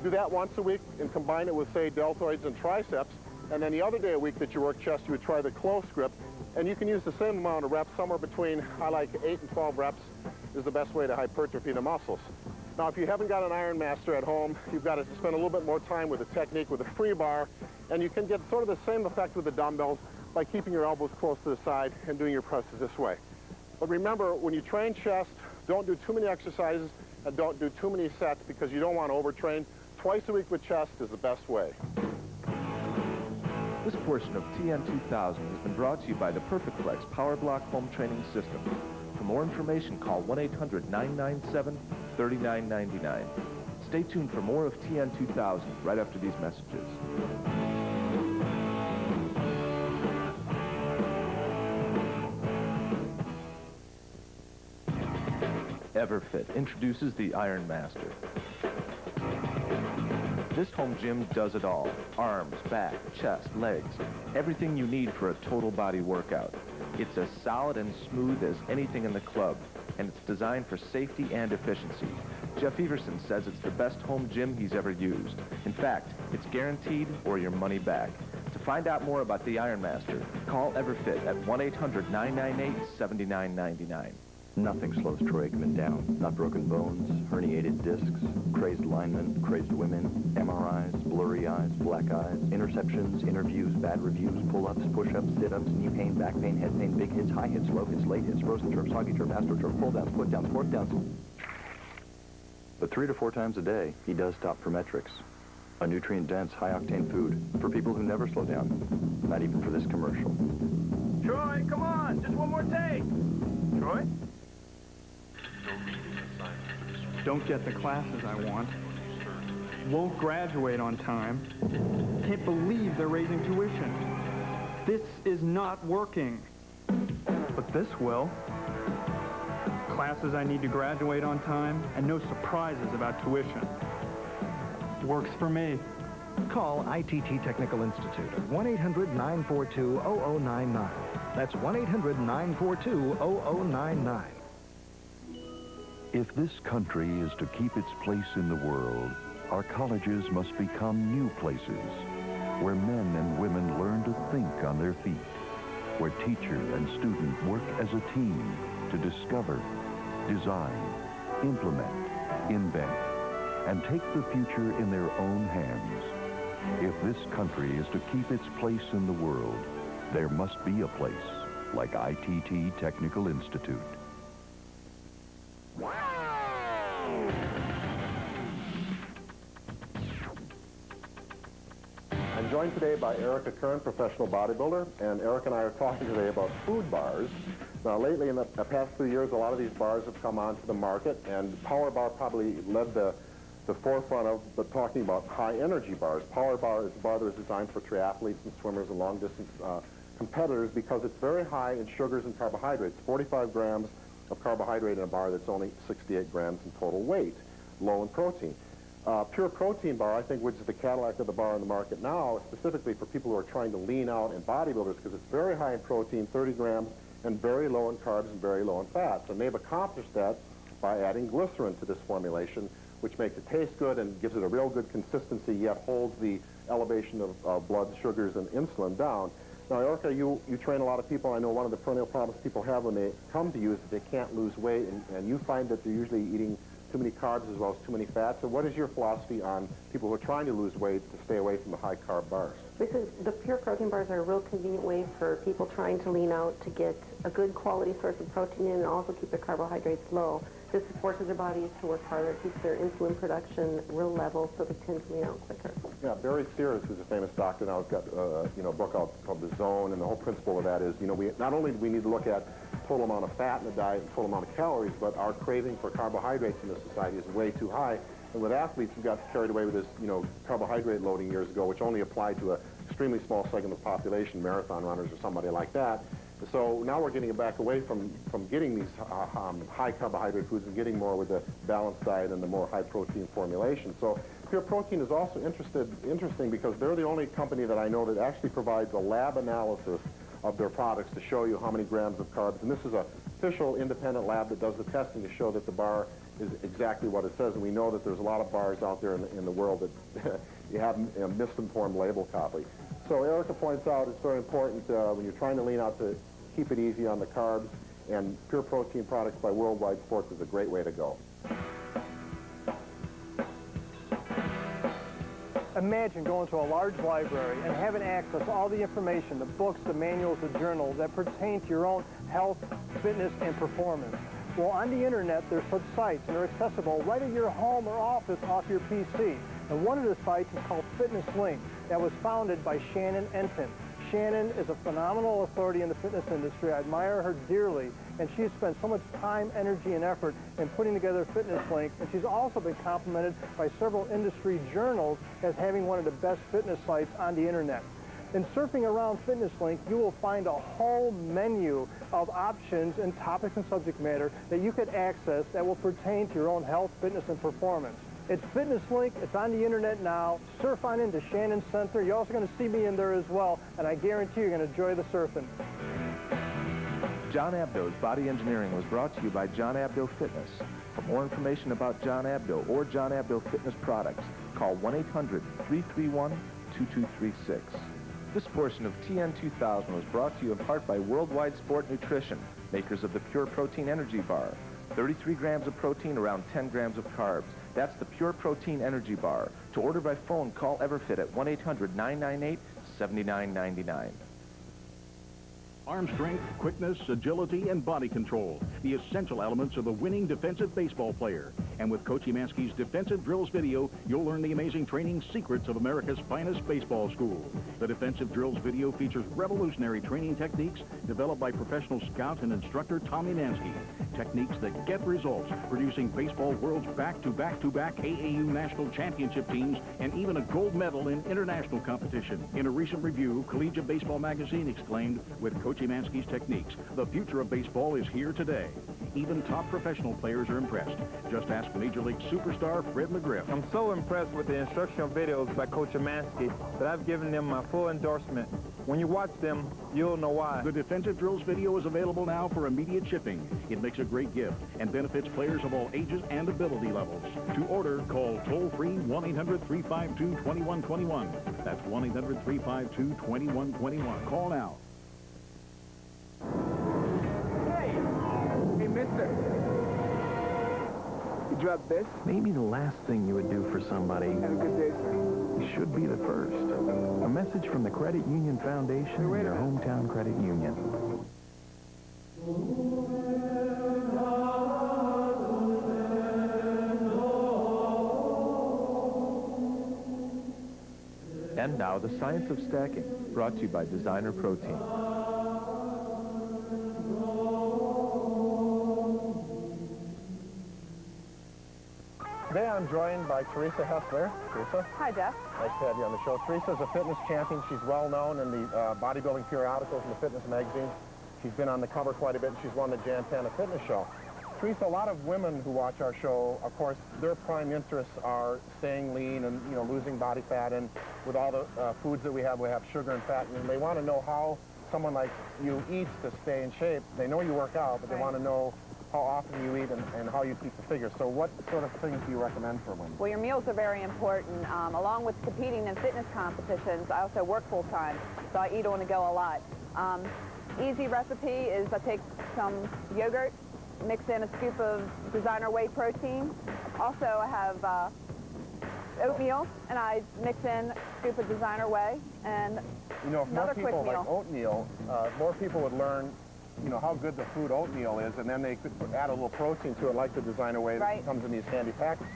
Do that once a week and combine it with, say, deltoids and triceps. And then the other day a week that you work chest, you would try the close grip. And you can use the same amount of reps, somewhere between, I like 8 and 12 reps is the best way to hypertrophy the muscles. Now, if you haven't got an Iron Master at home, you've got to spend a little bit more time with the technique with a free bar, and you can get sort of the same effect with the dumbbells by keeping your elbows close to the side and doing your presses this way. But remember, when you train chest, don't do too many exercises and don't do too many sets because you don't want to overtrain. Twice a week with chest is the best way. This portion of TN 2000 has been brought to you by the PerfectFlex Power Block Home Training System. For more information, call 1-800-997-3999. Stay tuned for more of TN 2000 right after these messages. Everfit introduces the Iron Master. This home gym does it all. Arms, back, chest, legs, everything you need for a total body workout. It's as solid and smooth as anything in the club, and it's designed for safety and efficiency. Jeff Everson says it's the best home gym he's ever used. In fact, it's guaranteed or your money back. To find out more about the Iron Master, call Everfit at 1-800-998-7999. Nothing slows Troy Aikman down. Not broken bones, herniated discs, crazed linemen, crazed women, MRIs, blurry eyes, black eyes, interceptions, interviews, bad reviews, pull-ups, push-ups, sit-ups, knee pain, back pain, head pain, big hits, high hits, low hits, late hits, frozen turf, soggy turf, astroturf, pull-downs, put-downs, fourth downs. But 3 to 4 times a day, he does stop for metrics. A nutrient-dense, high-octane food for people who never slow down. Not even for this commercial. Troy, come on! Just one more take! Troy? Don't get the classes I want. Won't graduate on time. Can't believe they're raising tuition. This is not working. But this will. Classes I need to graduate on time, and no surprises about tuition. Works for me. Call ITT Technical Institute at 1-800-942-0099. That's 1-800-942-0099. If this country is to keep its place in the world, our colleges must become new places where men and women learn to think on their feet, where teacher and student work as a team to discover, design, implement, invent, and take the future in their own hands. If this country is to keep its place in the world, there must be a place like ITT Technical Institute. I'm joined today by Erica Kern, professional bodybuilder, and Eric and I are talking today about food bars. Now, lately, in the past few years, a lot of these bars have come onto the market, and Power Bar probably led the forefront of talking about high-energy bars. Power Bar is a bar that is designed for triathletes and swimmers and long-distance competitors because it's very high in sugars and carbohydrates. 45 grams of carbohydrate in a bar that's only 68 grams in total weight, low in protein. Pure protein bar, I think, which is the Cadillac of the bar on the market now, specifically for people who are trying to lean out and bodybuilders, because it's very high in protein, 30 grams, and very low in carbs and very low in fats. And they've accomplished that by adding glycerin to this formulation, which makes it taste good and gives it a real good consistency, yet holds the elevation of blood sugars and insulin down. Now, Erica, you train a lot of people. I know one of the perennial problems people have when they come to you is that they can't lose weight, and you find that they're usually eating too many carbs as well as too many fats. So what is your philosophy on people who are trying to lose weight to stay away from the high-carb bars? Because the pure protein bars are a real convenient way for people trying to lean out to get a good quality source of protein in and also keep their carbohydrates low. This forces their bodies to work harder, keeps their insulin production real level so they tend to lean out quicker. Yeah, Barry Sears, who's a famous doctor now, has got a book out called The Zone, and the whole principle of that is, we not only do we need to look at total amount of fat in the diet and total amount of calories, but our craving for carbohydrates in this society is way too high. And with athletes who got carried away with this, carbohydrate loading years ago, which only applied to an extremely small segment of the population, marathon runners or somebody like that. So now we're getting back away from getting these high carbohydrate foods and getting more with the balanced diet and the more high protein formulation. So Pure Protein is also interesting because they're the only company that I know that actually provides a lab analysis of their products to show you how many grams of carbs. And this is an official independent lab that does the testing to show that the bar is exactly what it says. And we know that there's a lot of bars out there in the world that you have a misinformed label copy. So Erica points out it's very important when you're trying to lean out to keep it easy on the carbs, and Pure Protein products by Worldwide Sports is a great way to go. Imagine going to a large library and having access to all the information, the books, the manuals, the journals that pertain to your own health, fitness, and performance. Well, on the internet, there's such sites, and they're accessible right at your home or office off your PC. And one of the sites is called Fitness Link, that was founded by Shannon Enton. Shannon is a phenomenal authority in the fitness industry. I admire her dearly, and she's spent so much time, energy, and effort in putting together Fitness Link, and she's also been complimented by several industry journals as having one of the best fitness sites on the internet. In surfing around Fitness Link, you will find a whole menu of options and topics and subject matter that you could access that will pertain to your own health, fitness, and performance. It's Fitness Link. It's on the internet now. Surf on into Shannon Center. You're also going to see me in there as well, and I guarantee you're going to enjoy the surfing. John Abdo's Body Engineering was brought to you by John Abdo Fitness. For more information about John Abdo or John Abdo Fitness products, call 1-800-331-2236. This portion of TN 2000 was brought to you in part by Worldwide Sport Nutrition, makers of the Pure Protein Energy Bar. 33 grams of protein, around 10 grams of carbs. That's the Pure Protein Energy Bar. To order by phone, call Everfit at 1-800-998-7999. Arm strength, quickness, agility, and body control. The essential elements of the winning defensive baseball player. And with Coach Emanski's Defensive Drills video, you'll learn the amazing training secrets of America's finest baseball school. The Defensive Drills video features revolutionary training techniques developed by professional scout and instructor Tom Emanski. Techniques that get results, producing baseball world's back-to-back-to-back AAU national championship teams and even a gold medal in international competition. In a recent review, Collegiate Baseball Magazine exclaimed, with Coach Emanski's techniques, the future of baseball is here today. Even top professional players are impressed. Just ask Major League superstar Fred McGriff. I'm so impressed with the instructional videos by Coach Emanski that I've given them my full endorsement. When you watch them, you'll know why. The Defensive Drills video is available now for immediate shipping. It makes a great gift and benefits players of all ages and ability levels. To order, call toll-free 1-800-352-2121. That's 1-800-352-2121. Call now. Hey, mister. You dropped this? Maybe the last thing you would do for somebody Have a good day, sir. should be the first. A message from the Credit Union Foundation and your hometown credit union. And now, the science of stacking, brought to you by Designer Protein. Today I'm joined by Teresa Hessler. Teresa? Hi, Jeff. Nice to have you on the show. Teresa's a fitness champion. She's well known in the bodybuilding periodicals and the fitness magazines. She's been on the cover quite a bit, and she's won the Jan Tana Fitness Show. Teresa, a lot of women who watch our show, of course, their prime interests are staying lean and, you know, losing body fat. And with all the foods that we have sugar and fat. And they want to know how someone like you eats to stay in shape. They know you work out, but they want to know how often you eat and how you keep the figure. So what sort of things do you recommend for women? Well, your meals are very important. Along with competing in fitness competitions, I also work full-time, so I eat on the go a lot. Easy recipe is I take some yogurt, mix in a scoop of designer whey protein. Also, I have oatmeal, and I mix in a scoop of designer whey, and you know, if another more people quick meal. like oatmeal, more people would learn, you know, how good the food oatmeal is, and then they could add a little protein to it, like the designer whey that comes in these handy packets.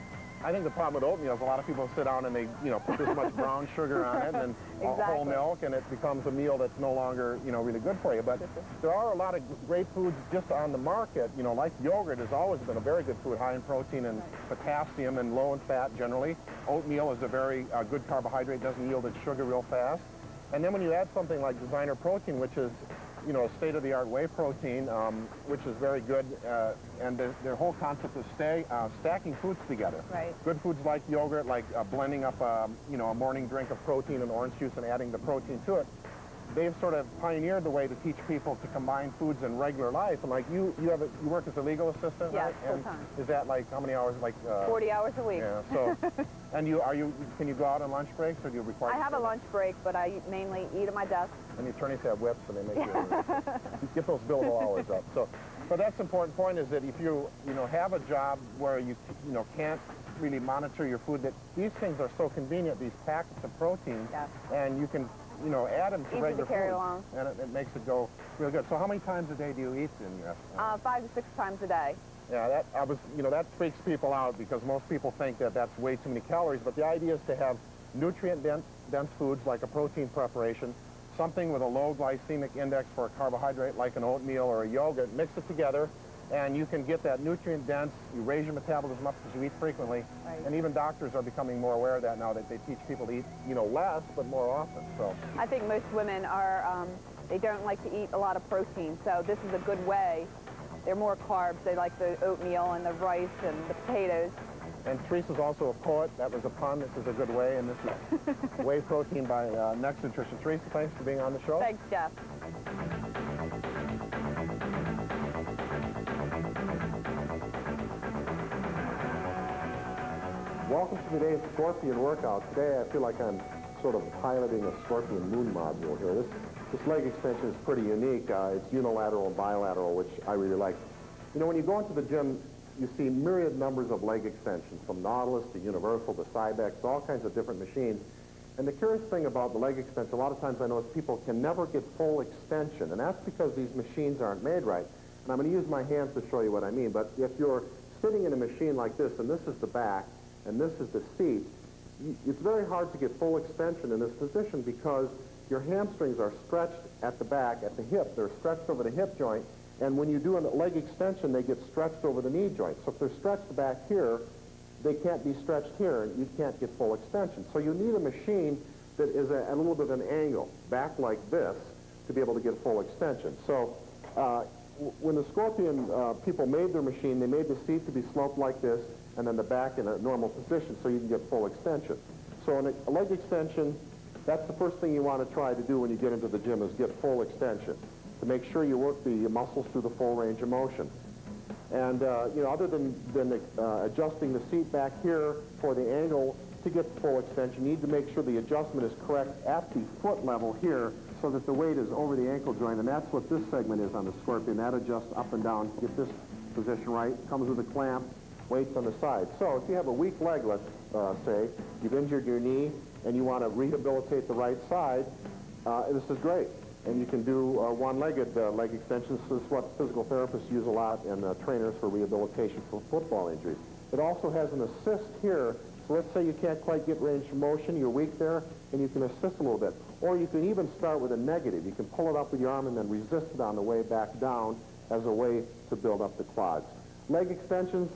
I think the problem with oatmeal is a lot of people sit down and they, you know, put this much brown sugar on it and whole milk, and it becomes a meal that's no longer, you know, really good for you. But there are a lot of great foods just on the market, you know, like yogurt has always been a very good food, high in protein and potassium and low in fat generally. Oatmeal is a very good carbohydrate, doesn't yield its sugar real fast. And then when you add something like designer protein, which is, you know, a state-of-the-art whey protein, which is very good, and their whole concept is stacking foods together. Right. Good foods like yogurt, like blending up, you know, a morning drink of protein and orange juice and adding the protein to it. They've sort of pioneered the way to teach people to combine foods in regular life. And like you work as a legal assistant, yes, right? Full time. Is that like how many hours? Like 40 hours a week. Yeah. So, and can you go out on lunch breaks, or do you require? I have a lunch break, but I mainly eat at my desk. And the attorneys have whips, and they make you get those billable hours up. So, but that's the important point is that if you have a job where you can't really monitor your food, that these things are so convenient, these packets of protein, and you can add them to regular carry food, along. and it makes it go real good. So how many times a day do you eat in your restaurant? 5 to 6 times a day. Yeah, that freaks people out because most people think that that's way too many calories, but the idea is to have nutrient-dense foods like a protein preparation, something with a low glycemic index for a carbohydrate like an oatmeal or a yogurt, mix it together, and you can get that nutrient-dense, you raise your metabolism up because you eat frequently, and even doctors are becoming more aware of that now, that they teach people to eat, less, but more often, so. I think most women are, they don't like to eat a lot of protein, so this is a good way. They're more carbs. They like the oatmeal and the rice and the potatoes. And Teresa's also a poet. That was a pun. This is a good way, and this is whey protein by Next Nutrition. Teresa, thanks for being on the show. Thanks, Jeff. Welcome to today's Scorpion workout. Today I feel like I'm sort of piloting a Scorpion moon module here. This leg extension is pretty unique. It's unilateral and bilateral, which I really like. When you go into the gym, you see myriad numbers of leg extensions, from Nautilus to Universal to Cybex, all kinds of different machines. And the curious thing about the leg extension, a lot of times I notice people can never get full extension, and that's because these machines aren't made right. And I'm going to use my hands to show you what I mean, but if you're sitting in a machine like this, and this is the back, and this is the seat, it's very hard to get full extension in this position because your hamstrings are stretched at the back, at the hip. They're stretched over the hip joint, and when you do a leg extension, they get stretched over the knee joint. So if they're stretched back here, they can't be stretched here, and you can't get full extension. So you need a machine that is at a little bit of an angle, back like this, to be able to get full extension. So when the Scorpion people made their machine, they made the seat to be sloped like this, and then the back in a normal position so you can get full extension. So in a leg extension, that's the first thing you want to try to do when you get into the gym is get full extension, to make sure you work the muscles through the full range of motion. And, other than adjusting the seat back here for the angle to get full extension, you need to make sure the adjustment is correct at the foot level here so that the weight is over the ankle joint, and that's what this segment is on the Scorpion. That adjusts up and down, get this position right, comes with a clamp, weights on the side. So if you have a weak leg, let's say, you've injured your knee, and you want to rehabilitate the right side, this is great. And you can do one-legged leg extensions. This is what physical therapists use a lot, and trainers for rehabilitation for football injuries. It also has an assist here. So let's say you can't quite get range of motion, you're weak there, and you can assist a little bit. Or you can even start with a negative. You can pull it up with your arm and then resist it on the way back down as a way to build up the quads. Leg extensions,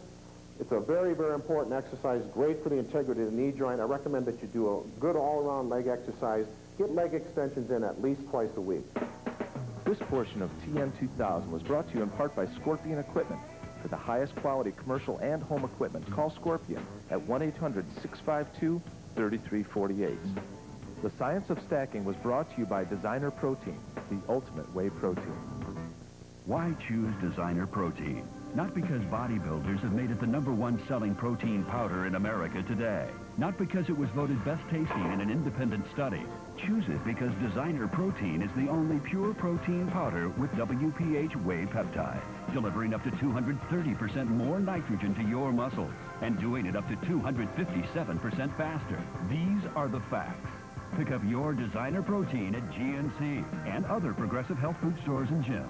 it's a very, very important exercise, great for the integrity of the knee joint. I recommend that you do a good all-around leg exercise. Get leg extensions in at least twice a week. This portion of TN 2000 was brought to you in part by Scorpion Equipment, for the highest quality commercial and home equipment, call Scorpion at 1-800-652-3348. The Science of Stacking was brought to you by Designer Protein, the ultimate whey protein. Why choose Designer Protein? Not because bodybuilders have made it the #1 selling protein powder in America today. Not because it was voted best tasting in an independent study. Choose it because Designer Protein is the only pure protein powder with WPH whey peptide, delivering up to 230% more nitrogen to your muscles and doing it up to 257% faster. These are the facts. Pick up your Designer Protein at GNC and other Progressive Health Food stores and gyms.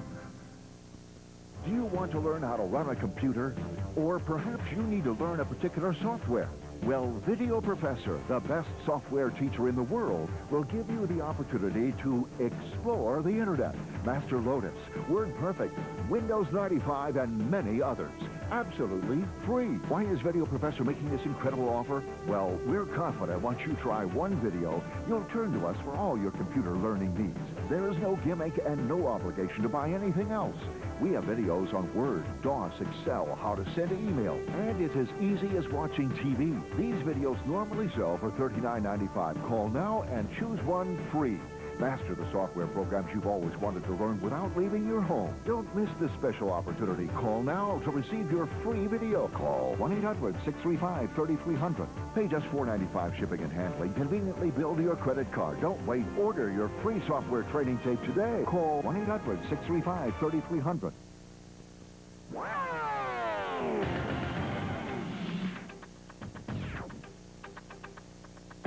Do you want to learn how to run a computer? Or perhaps you need to learn a particular software? Well, Video Professor, the best software teacher in the world, will give you the opportunity to explore the internet. Master Lotus, WordPerfect, Windows 95, and many others. Absolutely free. Why is Video Professor making this incredible offer? Well, we're confident once you try one video, you'll turn to us for all your computer learning needs. There is no gimmick and no obligation to buy anything else. We have videos on Word, DOS, Excel, how to send email, and it's as easy as watching TV. These videos normally sell for $39.95. Call now and choose one free. Master the software programs you've always wanted to learn without leaving your home. Don't miss this special opportunity. Call now to receive your free video. Call 1-800-635-3300. Pay just $4.95 shipping and handling. Conveniently bill to your credit card. Don't wait. Order your free software training tape today. Call 1-800-635-3300.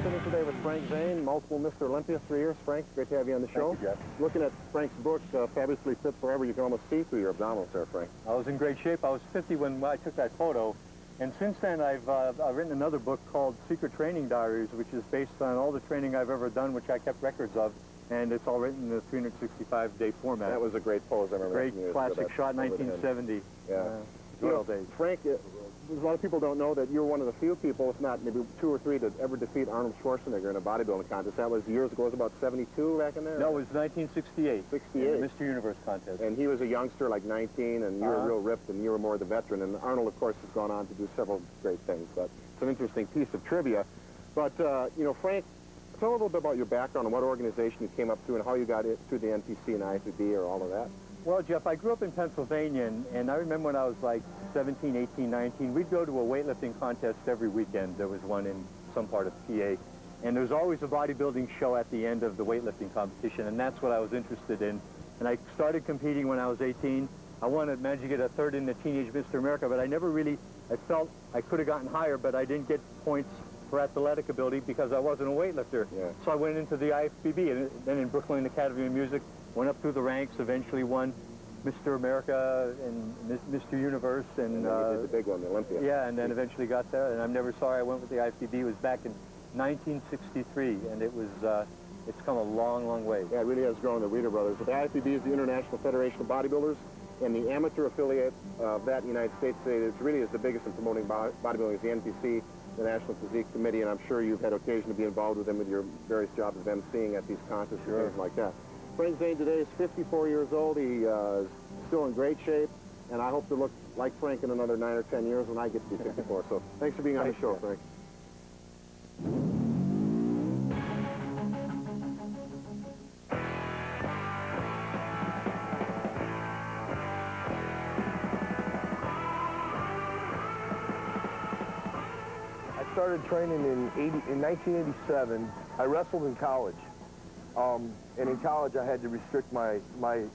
Sitting today with Frank Zane, multiple Mr. Olympia, 3 years. Frank, great to have you on the show. Thank you, Jeff. Looking at Frank's book, Fabulously Fit Forever, you can almost see through your abdominals there, Frank. I was in great shape. I was 50 when I took that photo. And since then, I've written another book called Secret Training Diaries, which is based on all the training I've ever done, which I kept records of. And it's all written in the 365-day format. That was a great pose, I remember. Great classic shot, 1970. Yeah. Good old days. Frank, a lot of people don't know that you're one of the few people, if not maybe 2 or 3, to ever defeat Arnold Schwarzenegger in a bodybuilding contest. That was years ago. It was about 72 back in there? No, it was 1968. 68. The Mr. Universe contest. And he was a youngster, like 19, and you were real ripped, and you were more the veteran. And Arnold, of course, has gone on to do several great things. But it's an interesting piece of trivia. But, you know, Frank, tell a little bit about your background and what organization you came up through and how you got it through the NPC and IFBB or all of that. Well, Jeff, I grew up in Pennsylvania, and I remember when I was like 17, 18, 19, we'd go to a weightlifting contest every weekend. There was one in some part of PA. And there was always a bodybuilding show at the end of the weightlifting competition, and that's what I was interested in. And I started competing when I was 18. I managed to get a third in the Teenage Mr. America, but I never really, I felt I could have gotten higher, but I didn't get points for athletic ability because I wasn't a weightlifter. Yeah. So I went into the IFBB, and then in Brooklyn Academy of Music, went up through the ranks, eventually won Mr. America and Mr. Universe. And then you did the big one, the Olympia. Yeah, and then eventually got there, and I'm never sorry I went with the IFBB. It was back in 1963, and it was, it's come a long, long way. Yeah, it really has grown, the Reader Brothers. But the IFBB is the International Federation of Bodybuilders, and the amateur affiliate of that in the United States today, it really is the biggest in promoting bodybuilding, is the NPC, the National Physique Committee, and I'm sure you've had occasion to be involved with them with your various jobs of emceeing at these contests and things like that. Frank Zane today is 54 years old. He is still in great shape, and I hope to look like Frank in another 9 or 10 years when I get to be 54. So thanks for being on the show, Frank. I started training in 1987. I wrestled in college. And in college, I had to restrict my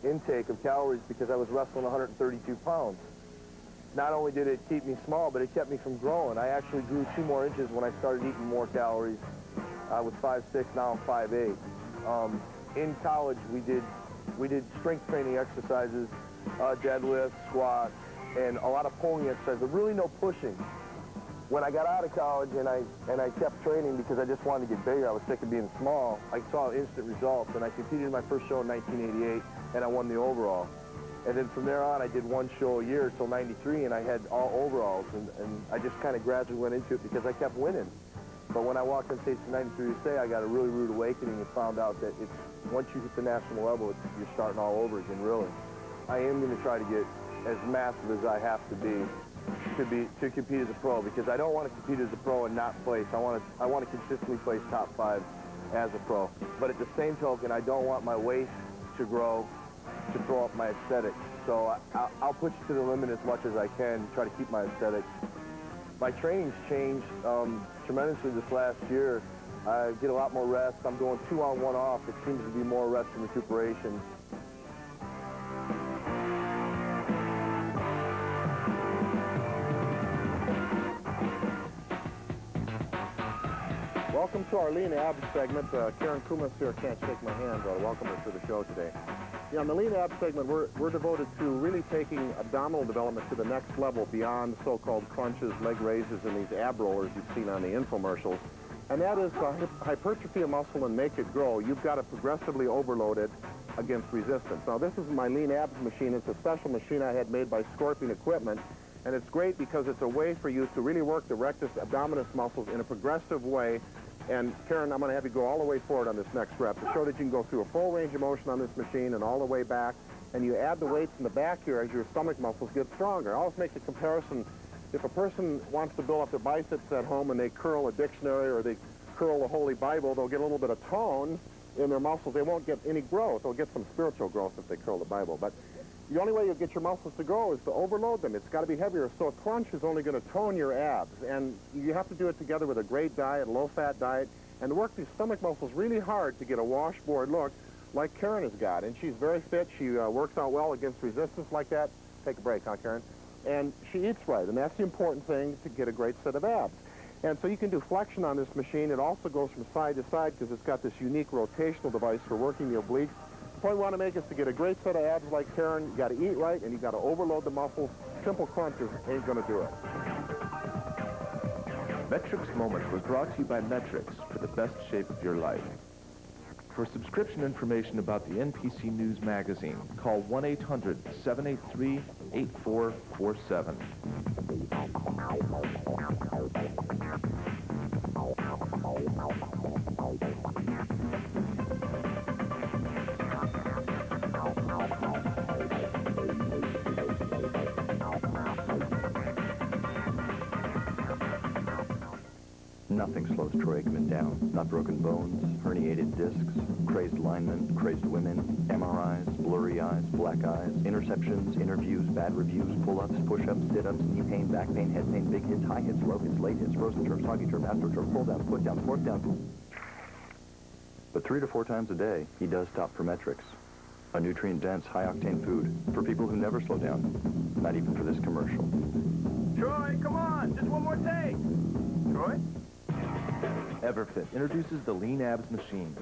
intake of calories because I was wrestling 132 pounds. Not only did it keep me small, but it kept me from growing. I actually grew 2 more inches when I started eating more calories. I was 5'6", now I'm 5'8". In college, we did strength training exercises, deadlifts, squats, and a lot of pulling exercises, but really no pushing. When I got out of college and I kept training because I just wanted to get bigger, I was sick of being small, I saw instant results, and I competed in my first show in 1988, and I won the overall. And then from there on, I did 1 show a year until 93, and I had all overalls, and I just kind of gradually went into it because I kept winning. But when I walked on stage in 93 USA, I got a really rude awakening and found out that once you hit the national level, you're starting all over again, really. I am going to try to get as massive as I have to be to compete as a pro, because I don't want to compete as a pro and not place. I want to consistently place top 5 as a pro. But at the same token, I don't want my waist to grow to throw up my aesthetics. So I'll push to the limit as much as I can, try to keep my aesthetics. My training's changed tremendously this last year. I get a lot more rest. I'm going 2 on 1 off. It seems to be more rest and recuperation. Welcome to our lean abs segment. Karen Kumas here can't shake my hand, but I welcome her to the show today. Yeah, on the lean abs segment, we're devoted to really taking abdominal development to the next level beyond so-called crunches, leg raises, and these ab rollers you've seen on the infomercials. And that is to hypertrophy a muscle and make it grow. You've got to progressively overload it against resistance. Now, this is my lean abs machine. It's a special machine I had made by Scorpion Equipment. And it's great because it's a way for you to really work the rectus abdominis muscles in a progressive way. And Karen, I'm going to have you go all the way forward on this next rep to show that you can go through a full range of motion on this machine and all the way back. And you add the weights in the back here as your stomach muscles get stronger. I always make the comparison. If a person wants to build up their biceps at home and they curl a dictionary or they curl the Holy Bible, they'll get a little bit of tone in their muscles. They won't get any growth. They'll get some spiritual growth if they curl the Bible. But the only way you'll get your muscles to grow is to overload them. It's got to be heavier. So a crunch is only going to tone your abs. And you have to do it together with a great diet, a low-fat diet, and work these stomach muscles really hard to get a washboard look like Karen has got. And she's very fit. She works out well against resistance like that. Take a break, huh, Karen? And she eats right. And that's the important thing to get a great set of abs. And so you can do flexion on this machine. It also goes from side to side because it's got this unique rotational device for working the obliques. The point we want to make is to get a great set of abs like Karen, you got to eat right and you got to overload the muscles. Simple crunches ain't going to do it. Metrics Moment was brought to you by Metrics for the best shape of your life. For subscription information about the NPC News magazine, call 1-800-783-8447. Nothing slows Troy Aikman down. Not broken bones, herniated discs, crazed linemen, crazed women, MRIs, blurry eyes, black eyes, interceptions, interviews, bad reviews, pull-ups, push-ups, sit-ups, knee pain, back pain, head pain, big hits, high hits, low hits, late hits, frozen turf, soggy turf, astroturf, pull-downs, put-downs, fourth-downs. But 3 to 4 times a day, he does stop for Metrics. A nutrient-dense, high-octane food for people who never slow down. Not even for this commercial. Troy, come on, just one more take. Troy? Everfit introduces the Lean Abs Machine.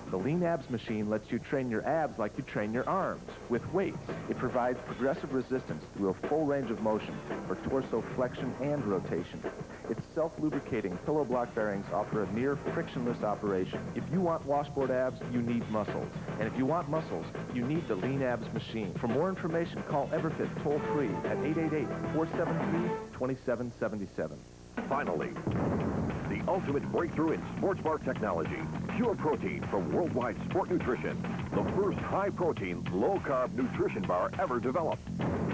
The Lean Abs Machine lets you train your abs like you train your arms, with weights. It provides progressive resistance through a full range of motion for torso flexion and rotation. Its self-lubricating pillow block bearings offer a near frictionless operation. If you want washboard abs, you need muscles. And if you want muscles, you need the Lean Abs Machine. For more information, call Everfit toll-free at 888-473-2777. Finally, the ultimate breakthrough in sports bar technology, Pure Protein from Worldwide Sport Nutrition, the first high-protein, low-carb nutrition bar ever developed.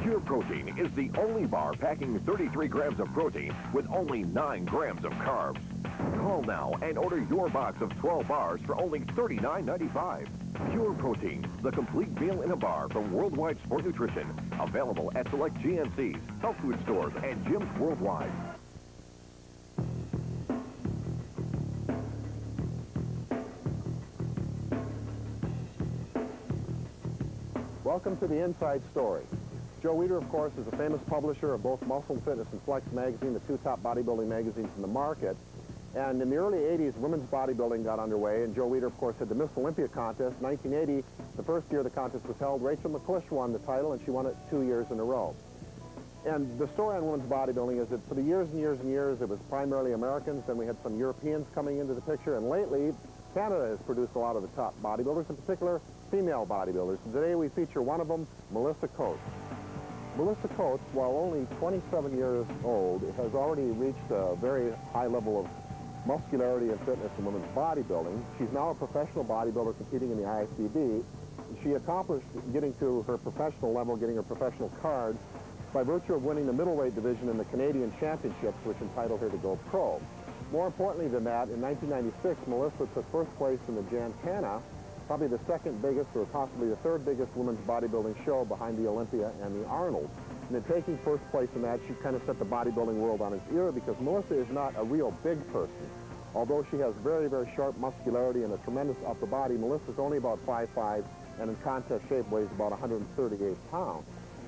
Pure Protein is the only bar packing 33 grams of protein with only 9 grams of carbs. Call now and order your box of 12 bars for only $39.95. Pure Protein, the complete meal in a bar from Worldwide Sport Nutrition, available at select GNCs, health food stores, and gyms worldwide. Welcome to the Inside Story. Joe Weider, of course, is a famous publisher of both Muscle and Fitness and Flex magazine, the 2 top bodybuilding magazines in the market. And in the early 80s, women's bodybuilding got underway, and Joe Weider, of course, had the Miss Olympia contest. 1980, the first year the contest was held, Rachel McClish won the title, and she won it 2 years in a row. And the story on women's bodybuilding is that for the years and years and years, it was primarily Americans, then we had some Europeans coming into the picture, and lately, Canada has produced a lot of the top bodybuilders, in particular, female bodybuilders. And today we feature one of them, Melissa Coates. Melissa Coates, while only 27 years old, has already reached a very high level of muscularity and fitness in women's bodybuilding. She's now a professional bodybuilder competing in the IFBB. She accomplished getting to her professional level, getting her professional card, by virtue of winning the middleweight division in the Canadian Championships, which entitled her to go pro. More importantly than that, in 1996, Melissa took first place in the Gincana, probably the second biggest or possibly the third biggest women's bodybuilding show behind the Olympia and the Arnold. And in taking first place in that, she kind of set the bodybuilding world on its ear, because Melissa is not a real big person. Although she has very, very sharp muscularity and a tremendous upper body, Melissa's only about 5'5", and in contest shape weighs about 138 pounds.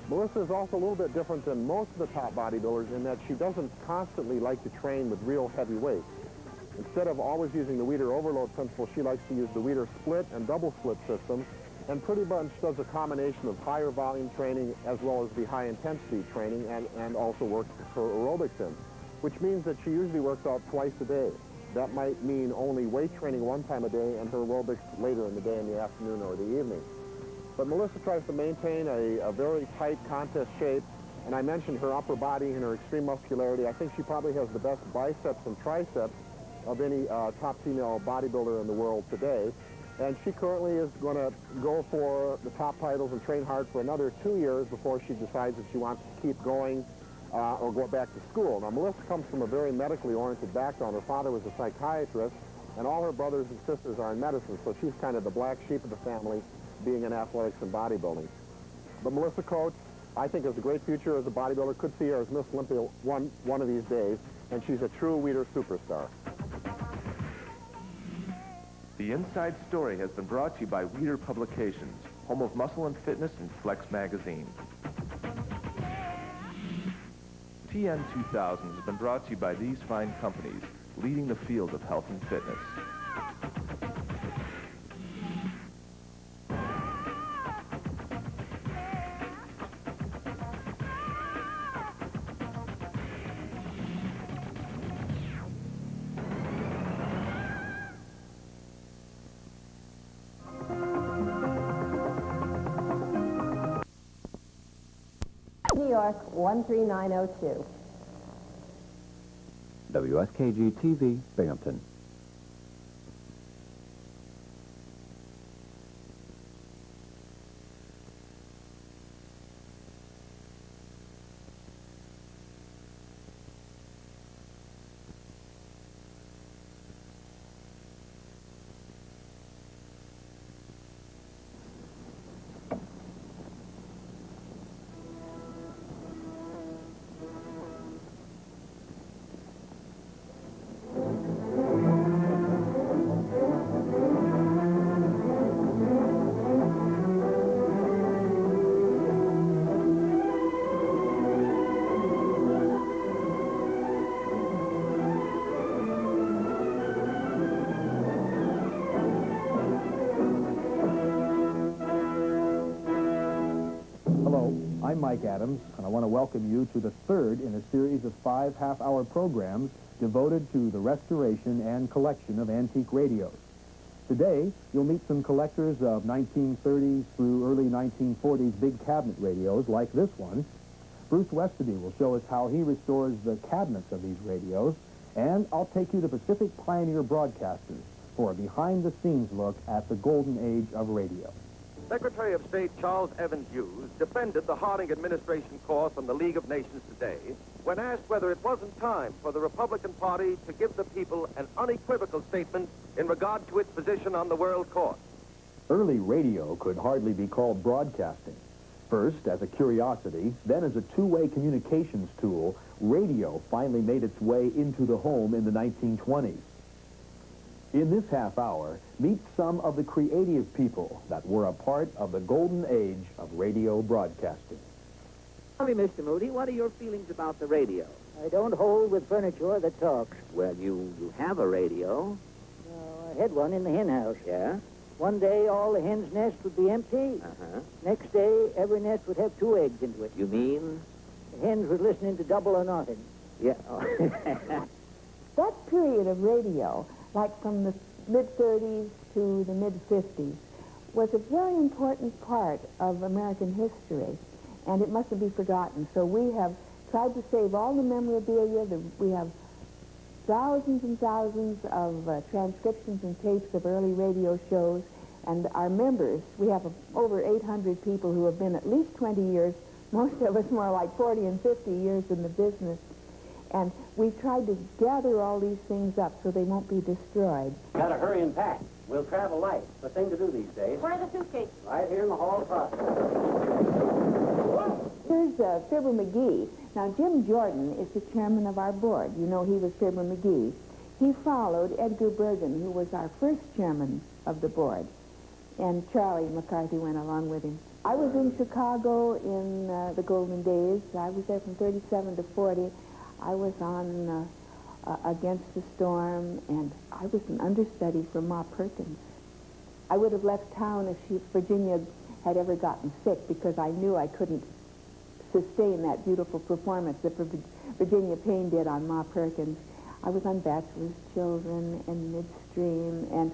Melissa is also a little bit different than most of the top bodybuilders in that she doesn't constantly like to train with real heavy weights. Instead of always using the Weider overload principle, she likes to use the Weider split and double split systems, and pretty much does a combination of higher volume training as well as the high intensity training, and also works her aerobics in, which means that she usually works out twice a day. That might mean only weight training one time a day and her aerobics later in the day, in the afternoon or the evening. But Melissa tries to maintain a very tight contest shape, and I mentioned her upper body and her extreme muscularity. I think she probably has the best biceps and triceps of any top female bodybuilder in the world today. And she currently is going to go for the top titles and train hard for another 2 years before she decides if she wants to keep going or go back to school. Now, Melissa comes from a very medically oriented background. Her father was a psychiatrist, and all her brothers and sisters are in medicine, so she's kind of the black sheep of the family, being in athletics and bodybuilding. But Melissa Coates, I think, has a great future as a bodybuilder. Could see her as Miss Olympia one of these days, and she's a true Weider superstar. The Inside Story has been brought to you by Weider Publications, home of Muscle and Fitness and Flex Magazine. TN 2000 has been brought to you by these fine companies, leading the field of health and fitness. New York 13902. WSKG-TV, Binghamton. I'm Mike Adams, and I want to welcome you to the third in a series of 5 half-hour programs devoted to the restoration and collection of antique radios. Today, you'll meet some collectors of 1930s through early 1940s big cabinet radios like this one. Bruce Westady will show us how he restores the cabinets of these radios, and I'll take you to Pacific Pioneer Broadcasters for a behind-the-scenes look at the golden age of radio. Secretary of State Charles Evans Hughes defended the Harding administration course on the League of Nations today when asked whether it wasn't time for the Republican Party to give the people an unequivocal statement in regard to its position on the world court. Early radio could hardly be called broadcasting. First, as a curiosity, then as a two-way communications tool, radio finally made its way into the home in the 1920s. In this half hour, meet some of the creative people that were a part of the golden age of radio broadcasting. Tell me, Mr. Moody, what are your feelings about the radio? I don't hold with furniture that talks. Well, you have a radio. I had one in the hen house. Yeah? One day, all the hen's nests would be empty. Uh-huh. Next day, every nest would have 2 eggs into it. You mean? The hens were listening to Double or Nothing. Yeah. That period of radio, like from the mid-30s to the mid-50s, was a very important part of American history, and it mustn't be forgotten. So we have tried to save all the memorabilia. We have thousands and thousands of transcriptions and tapes of early radio shows, And our members, we have over 800 people who have been at least 20 years, most of us more like 40 and 50 years in the business. And we've tried to gather all these things up so they won't be destroyed. Gotta hurry and pack. We'll travel light. The thing to do these days. Where are the suitcases? Right here in the hall across. Here's Fibber McGee. Now, Jim Jordan is the chairman of our board. You know he was Fibber McGee. He followed Edgar Bergen, who was our first chairman of the board. And Charlie McCarthy went along with him. I was in Chicago in the golden days. I was there from 37 to 40. I was on Against the Storm, and I was an understudy for Ma Perkins. I would have left town if Virginia had ever gotten sick, because I knew I couldn't sustain that beautiful performance that Virginia Payne did on Ma Perkins. I was on Bachelor's Children and Midstream and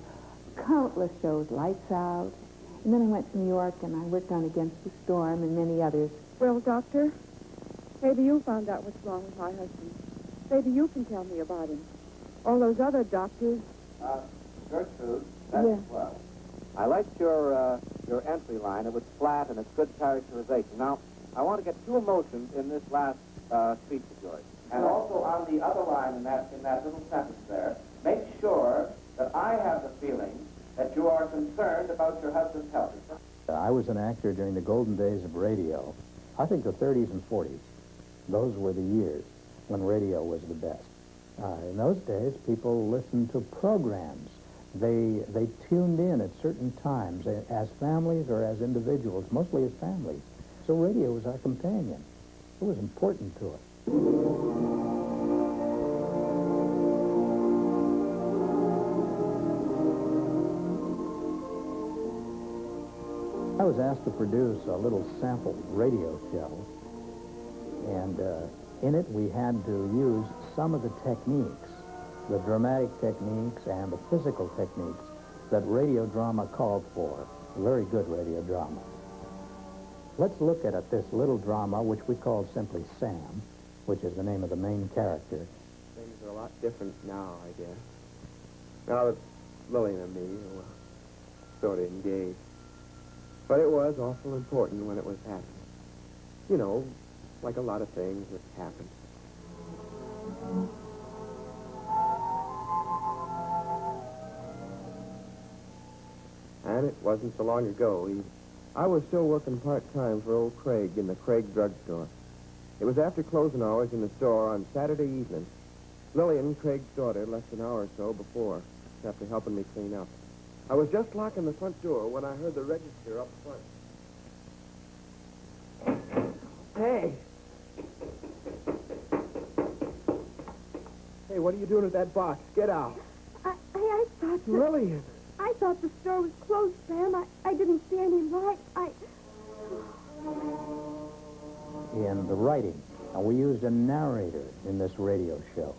countless shows, Lights Out. And then I went to New York and I worked on Against the Storm and many others. Well, Doctor, maybe you found out what's wrong with my husband. Maybe you can tell me about him. All those other doctors... Gertrude, that's swell. I liked your entry line. It was flat and it's good characterization. Now, I want to get two emotions in this last speech of yours. And also on the other line in that little sentence there, make sure that I have the feeling that you are concerned about your husband's health. I was an actor during the golden days of radio. I think the 30s and 40s. Those were the years when radio was the best. In those days, people listened to programs. They tuned in at certain times as families or as individuals, mostly as families. So radio was our companion. It was important to us. I was asked to produce a little sample radio show, and in it we had to use some of the techniques, the dramatic techniques and the physical techniques that radio drama called for, very good radio drama. Let's look at this little drama, which we called simply Sam, which is the name of the main character. Things are a lot different now, I guess. Now that Lillian and me were sort of engaged. But it was awful important when it was happening. You know, like a lot of things that happen. And it wasn't so long ago. I was still working part-time for old Craig in the Craig drugstore. It was after closing hours in the store on Saturday evening. Lillian, Craig's daughter, left an hour or so before, after helping me clean up. I was just locking the front door when I heard the register up front. Hey! Hey, what are you doing with that box? Get out. I thought... Lillian! I thought the store was closed, Sam. I didn't see any light. In the writing, we used a narrator in this radio show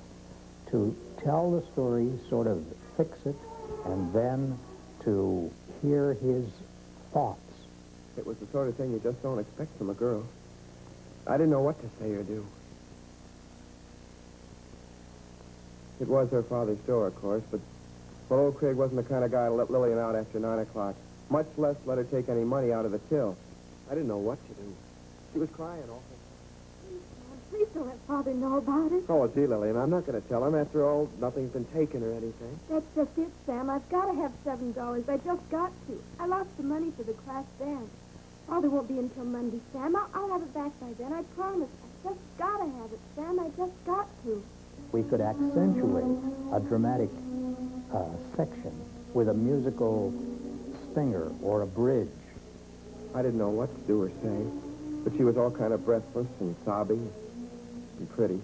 to tell the story, sort of fix it, and then to hear his thoughts. It was the sort of thing you just don't expect from a girl. I didn't know what to say or do. It was her father's store, of course, but well, old Craig wasn't the kind of guy to let Lillian out after 9 o'clock, much less let her take any money out of the till. I didn't know what to do. She was crying awful. Please don't let Father know about it. Oh, gee, Lillian, I'm not going to tell him. After all, nothing's been taken or anything. That's just it, Sam. I've got to have $7. I just got to. I lost the money for the class band. Father won't be until Monday, Sam. I'll have it back by then. I promise. I just got to have it, Sam. I just got to. We could accentuate a dramatic section with a musical stinger or a bridge. I didn't know what to do or say, but she was all kind of breathless and sobbing and pretty.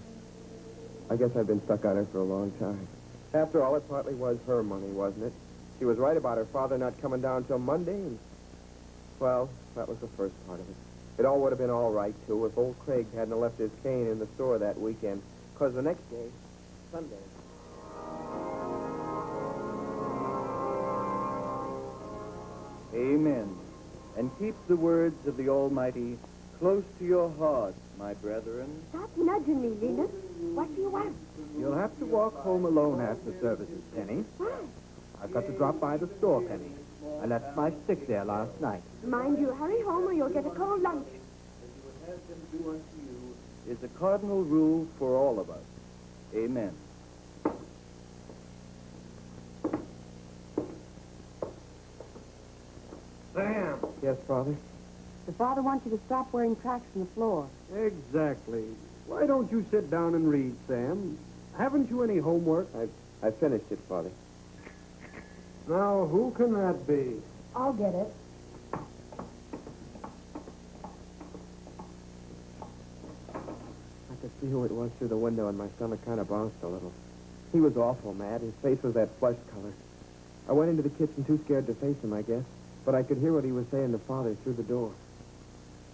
I guess I've been stuck on her for a long time. After all, it partly was her money, wasn't it? She was right about her father not coming down till Monday, and, well, that was the first part of it. It all would have been all right, too, if old Craig hadn't left his cane in the store that weekend, because the next day, Sunday... Amen. And keep the words of the Almighty close to your heart, my brethren. Stop nudging me, Venus. What do you want? You'll have to walk home alone after services, Penny. Why? I've got to drop by the store, Penny. I left my stick there last night. Mind you, hurry home or you'll get a cold lunch. Have them do unto you is a cardinal rule for all of us. Amen. Sam! Yes, Father? The father wants you to stop wearing tracks on the floor. Exactly. Why don't you sit down and read, Sam? Haven't you any homework? I finished it, Father. Now, who can that be? I'll get it. I could see who it was through the window, and my stomach kind of bounced a little. He was awful mad. His face was that flesh color. I went into the kitchen too scared to face him, I guess. But I could hear what he was saying to Father through the door.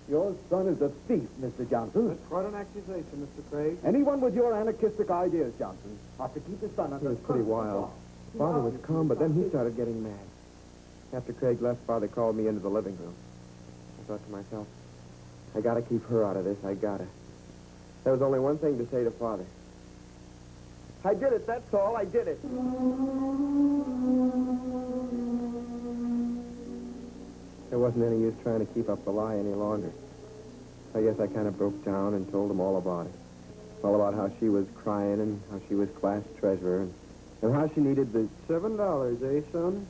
Your son is a thief, Mr. Johnson. That's quite an accusation, Mr. Craig. Anyone with your anarchistic ideas, Johnson, ought to keep his son He under was pretty wild. Father was calm, but then he started getting mad. After Craig left, Father called me into the living room. I thought to myself, I gotta keep her out of this. I gotta. There was only one thing to say to Father. I did it, that's all. I did it. There wasn't any use trying to keep up the lie any longer. I guess I kind of broke down and told him all about it. All about how she was crying and how she was class treasurer and how she needed the... $7, eh, son?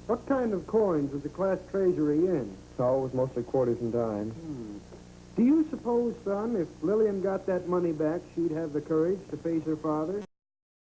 What kind of coins was the class treasury in? Oh, it was mostly quarters and dimes. Do you suppose, son, if Lillian got that money back, she'd have the courage to face her father?